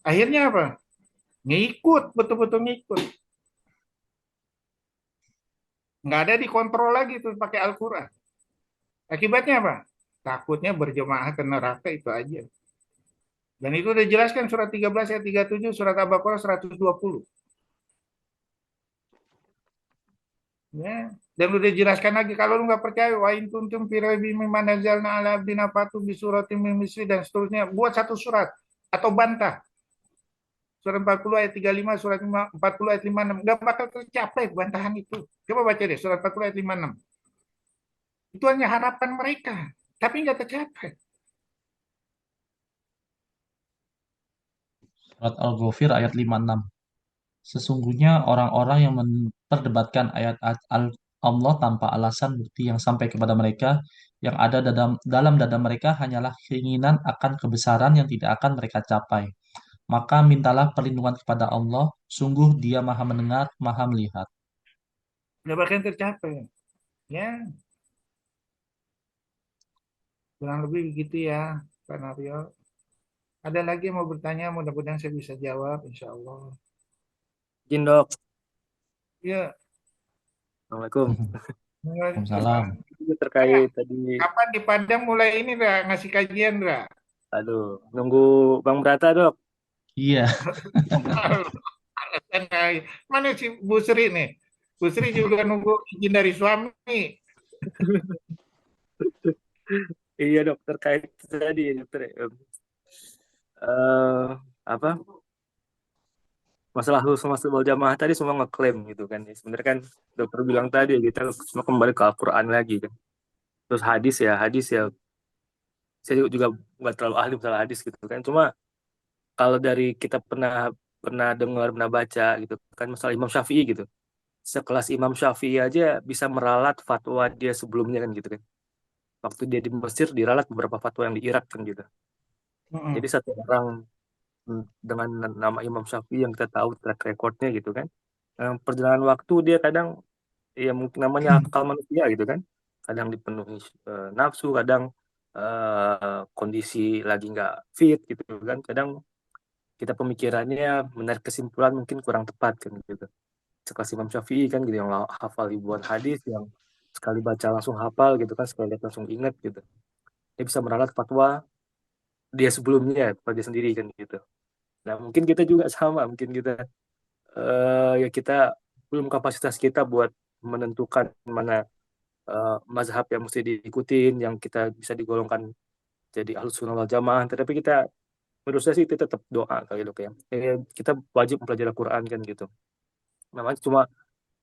S1: Akhirnya apa? Ngikut, betul-betul ngikut. Nggak ada dikontrol lagi tuh pakai Al-Quran. Akibatnya apa? Takutnya berjemaah ke neraka itu aja. Dan itu udah jelaskan surat 13 ayat 37, surat Al-Baqarah 120. Ya. Dan udah jelaskan lagi kalau lu nggak percaya wa in kuntum fi raibin mimma nazzalna ala abdina fatu bi suratin min misli dan seterusnya, buat satu surat atau bantah. Surat 40 ayat 35, surat 40 ayat 56 nggak bakal tercapai bantahan itu. Coba baca deh surat 40 ayat 56. Itu hanya harapan mereka, tapi nggak tercapai.
S2: Surat Al-Ghafir ayat 56. Sesungguhnya orang-orang yang memperdebatkan ayat Allah tanpa alasan bukti yang sampai kepada mereka, yang ada dalam dada mereka hanyalah keinginan akan kebesaran yang tidak akan mereka capai. Maka mintalah perlindungan kepada Allah, sungguh Dia Maha Mendengar, Maha Melihat.
S1: Nggak bakal tercapai. Ya, kurang lebih begitu ya, Pak Naryo. Ada lagi yang mau bertanya? Mudah-mudahan saya bisa jawab, insya Allah.
S6: Izin dok.
S1: Ya,
S6: Assalamualaikum.
S2: Waalaikumsalam.
S6: Itu terkait tadi,
S1: kapan di Padang mulai ini, Ra, ngasih kajian, Ra?
S6: aduh, nunggu Bang Brata dok.
S2: Iya,
S1: Alasan kayak- Mana si Bu Sri nih? Bu Sri juga nunggu izin dari suami.
S6: Iya dok, terkait tadi dokter. Eh apa masalah lulus masuk wal jamaah tadi semua ngeklaim gitu kan. Sebenarnya kan dokter bilang tadi kita semua kembali ke Al-Quran lagi kan. Terus hadis ya saya juga nggak terlalu ahli masalah hadis gitu kan. Cuma kalau dari kita pernah pernah dengar pernah baca gitu kan masalah Imam Syafi'i gitu. Sekelas Imam Syafi'i aja bisa meralat fatwa dia sebelumnya kan gitu kan. Waktu dia di Mesir diralat beberapa fatwa yang di Irak kan gitu. Jadi satu orang dengan nama Imam Syafi'i yang kita tahu track recordnya gitu kan. Perjalanan waktu dia kadang ya mungkin namanya akal manusia gitu kan. Kadang dipenuhi nafsu, kadang kondisi lagi nggak fit gitu kan. Kadang kita pemikirannya menarik kesimpulan mungkin kurang tepat kan gitu. Sekelas Imam Syafi'i kan gitu yang hafal ribuan hadis yang sekali baca langsung hafal gitu kan, sekali lihat langsung ingat gitu. Dia bisa meralat fatwa dia sebelumnya, fatwa dia sendiri kan gitu. Nah, mungkin kita juga sama, mungkin kita ya kita belum kapasitas kita buat menentukan mana mazhab yang mesti diikutin, yang kita bisa digolongkan jadi ahlus sunnah wal jamaah. Tetapi kita, menurut saya sih itu tetap doa kali dok ya. Kita wajib mempelajari Al-Quran kan gitu. Namanya cuma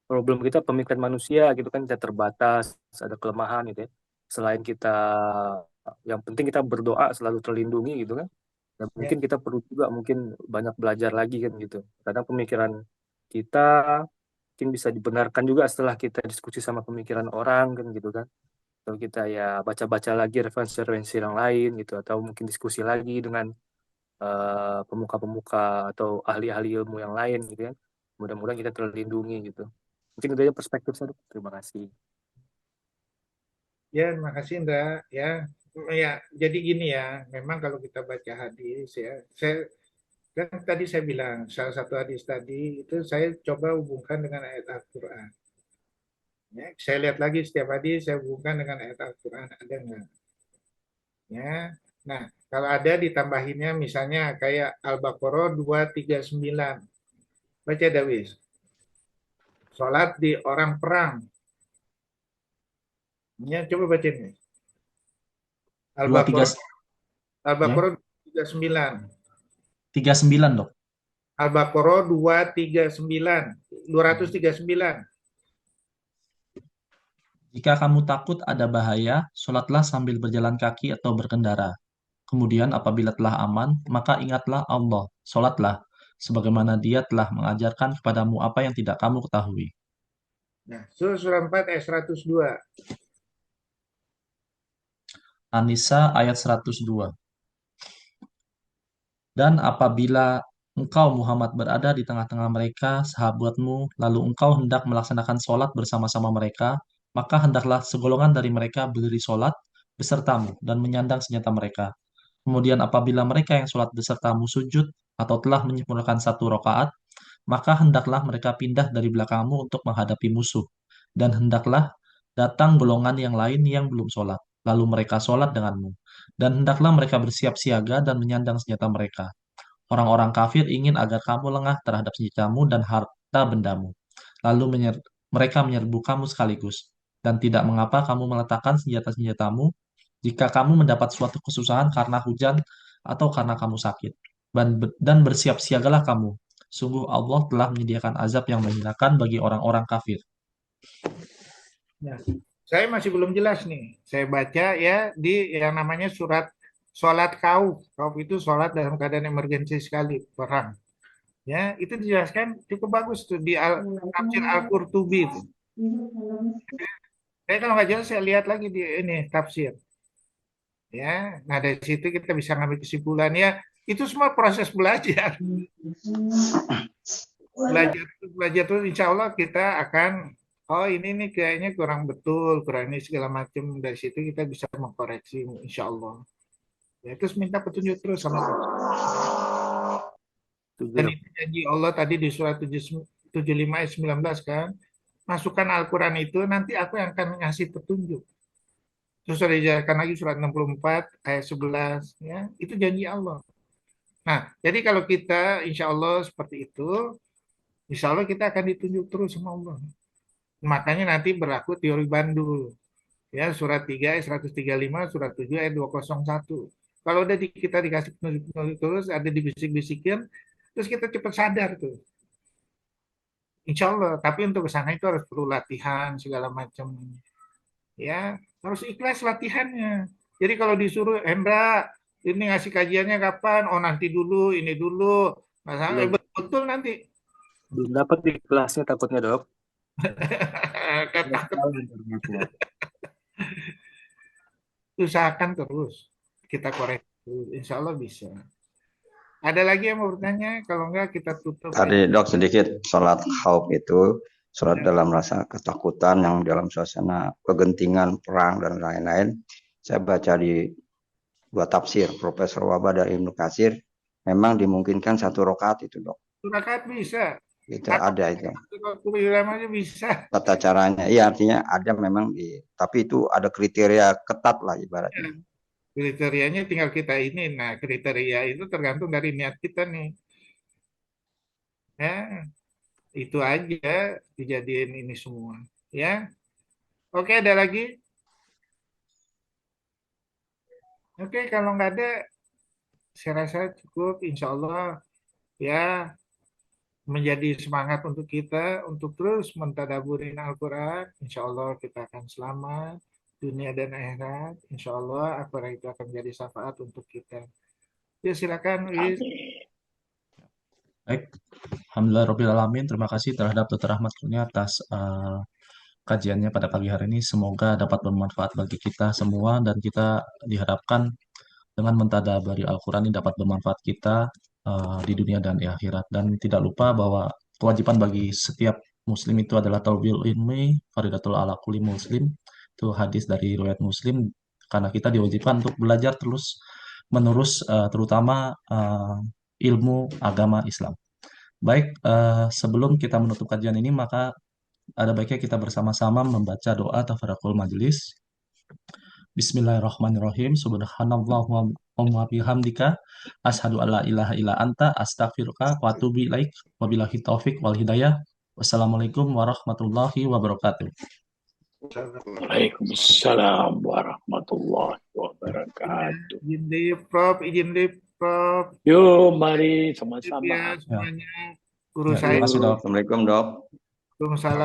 S6: problem kita pemikiran manusia gitu kan kita terbatas, ada kelemahan gitu ya. Selain kita, yang penting kita berdoa selalu terlindungi gitu kan. Dan
S1: Ya,
S6: mungkin kita perlu juga mungkin banyak belajar lagi kan gitu. Kadang pemikiran kita mungkin bisa dibenarkan juga setelah kita diskusi sama pemikiran orang kan gitu kan. Atau kita ya baca-baca lagi referensi-referensi yang lain gitu. Atau mungkin diskusi lagi dengan pemuka-pemuka atau ahli-ahli ilmu yang lain gitu kan. Mudah-mudahan kita terlindungi gitu. Mungkin itu aja perspektif saya. Terima kasih.
S1: ya, terima kasih Indra. Ya, ya, jadi gini ya. Memang kalau kita baca hadis ya, kan tadi saya bilang salah satu hadis tadi itu saya coba hubungkan dengan ayat Al-Quran. Ya, saya lihat lagi setiap hadis saya hubungkan dengan ayat Al-Quran ada nggak? Ya, nah kalau ada ditambahinnya misalnya kayak Al-Baqarah 239. Baca Dawis. Sholat di orang perang. Ya, coba baca ini.
S2: 239
S1: Al-Baqarah 39.
S2: 39 dok.
S1: Al-Baqarah 239.
S2: Jika kamu takut ada bahaya, sholatlah sambil berjalan kaki atau berkendara. Kemudian apabila telah aman, maka ingatlah Allah, sholatlah, sebagaimana Dia telah mengajarkan kepadamu apa yang tidak kamu ketahui.
S1: Nah, surah 4 ayat 102.
S2: An-Nisa ayat 102. Dan apabila engkau Muhammad berada di tengah-tengah mereka, sahabatmu, lalu engkau hendak melaksanakan sholat bersama-sama mereka, maka hendaklah segolongan dari mereka berdiri sholat besertamu dan menyandang senjata mereka. Kemudian apabila mereka yang sholat besertamu sujud atau telah menyempurnakan satu rakaat, maka hendaklah mereka pindah dari belakangmu untuk menghadapi musuh. Dan hendaklah datang golongan yang lain yang belum sholat. Lalu mereka sholat denganmu. Dan hendaklah mereka bersiap siaga dan menyandang senjata mereka. Orang-orang kafir ingin agar kamu lengah terhadap senjatamu dan harta bendamu. Lalu mereka menyerbu kamu sekaligus. Dan tidak mengapa kamu meletakkan senjata-senjatamu jika kamu mendapat suatu kesusahan karena hujan atau karena kamu sakit. Dan bersiap siagalah kamu. Sungguh Allah telah menyediakan azab yang menghinakan bagi orang-orang kafir.
S1: Nah, saya masih belum jelas nih. Saya baca ya di yang namanya surat sholat Khauf. Khauf itu sholat dalam keadaan emergensi sekali, perang. Ya, itu dijelaskan cukup bagus tuh di Tafsir Al-Qurtubi itu. Saya kalau nggak jelas saya lihat lagi di ini tafsir. Ya, nah dari situ kita bisa ngambil kesimpulan ya. Itu semua proses belajar. Belajar tuh insya Allah kita akan oh ini nih kayaknya kurang betul, kurang ini segala macam. Dari situ kita bisa mengkoreksi insya Allah. Ya, terus minta petunjuk terus sama Allah. Dan
S6: Tujuh.
S1: itu janji Allah tadi di surat 75 ayat 19 kan. Masukkan Al-Quran itu nanti aku yang akan ngasih petunjuk. Terus ada dijelaskan lagi surat 64 ayat 11 ya. Itu janji Allah. Nah, jadi kalau kita insya Allah seperti itu, insya Allah kita akan ditunjuk terus sama Allah. Makanya nanti berlaku teori Bandul. Ya, surat 3 ayat 135, surat 7 ayat 201. Kalau udah kita dikasih petunjuk terus, ada dibisik-bisikin, terus kita cepat sadar tuh. Insya Allah, tapi untuk ke sana itu harus perlu latihan segala macam. Ya, harus ikhlas latihannya. Jadi kalau disuruh, Hendra, ini ngasih kajiannya kapan? Oh nanti dulu, ini dulu. Masalah betul nanti.
S6: Belum dapat di kelasnya takutnya, Dok.
S1: Takut. Usahakan terus. Kita koreksi. Insya Allah bisa. Ada lagi yang mau bertanya? Kalau enggak kita tutup.
S5: Tadi Dok sedikit sholat khauf itu sholat dalam rasa ketakutan yang dalam suasana kegentingan perang dan lain-lain. Saya baca di dua tafsir Profesor Wabah dari Ibnu Katsir memang dimungkinkan 1 rakaat itu Dok.
S1: 1 rakaat bisa.
S5: Itu ada itu.
S1: Aja bisa.
S5: Tata caranya, iya artinya ada memang tapi itu ada kriteria ketat lah ibaratnya.
S1: Kriterianya tinggal kita ini. Nah, kriteria itu tergantung dari niat kita nih. Ya, itu aja dijadiin ini semua. Ya, oke ada lagi? Oke, kalau nggak ada, saya rasa cukup. Insya Allah ya menjadi semangat untuk kita untuk terus mentadaburin Al-Quran. Insya Allah kita akan selamat dunia dan akhirat. Insya Allah Al-Quran itu akan menjadi syafaat untuk kita. Ya silakan, Wis.
S2: Baik, Alhamdulillahirrahmanirrahim. Terima kasih terhadap Dr. Ahmad Kurnia atas kajiannya pada pagi hari ini. Semoga dapat bermanfaat bagi kita semua dan kita diharapkan dengan mentadaburi Al-Quran ini dapat bermanfaat kita di dunia dan di akhirat. Dan tidak lupa bahwa kewajiban bagi setiap muslim itu adalah talbil ilmi faridatul ala kulli muslim. Itu hadis dari riwayat Muslim karena kita diwajibkan untuk belajar terus menerus terutama ilmu agama Islam. Baik, sebelum kita menutup kajian ini maka ada baiknya kita bersama-sama membaca doa tafarakul majelis. Bismillahirrahmanirrahim. Subhanallah wa bihamdika asyhadu alla ilaha illa anta astaghfiruka wa atubu ilaik. Wabillahi taufik wal hidayah. Wassalamualaikum warahmatullahi wabarakatuh.
S4: Waalaikumsalam warahmatullahi wabarakatuh.
S1: Izin dip, Prof.
S4: Yuk, mari sama-sama.
S1: Ya, semuanya. Guru
S2: Ya, terima
S1: saya.
S2: kasih, Dok.
S5: Assalamualaikum Dok.
S1: Waalaikumsalam.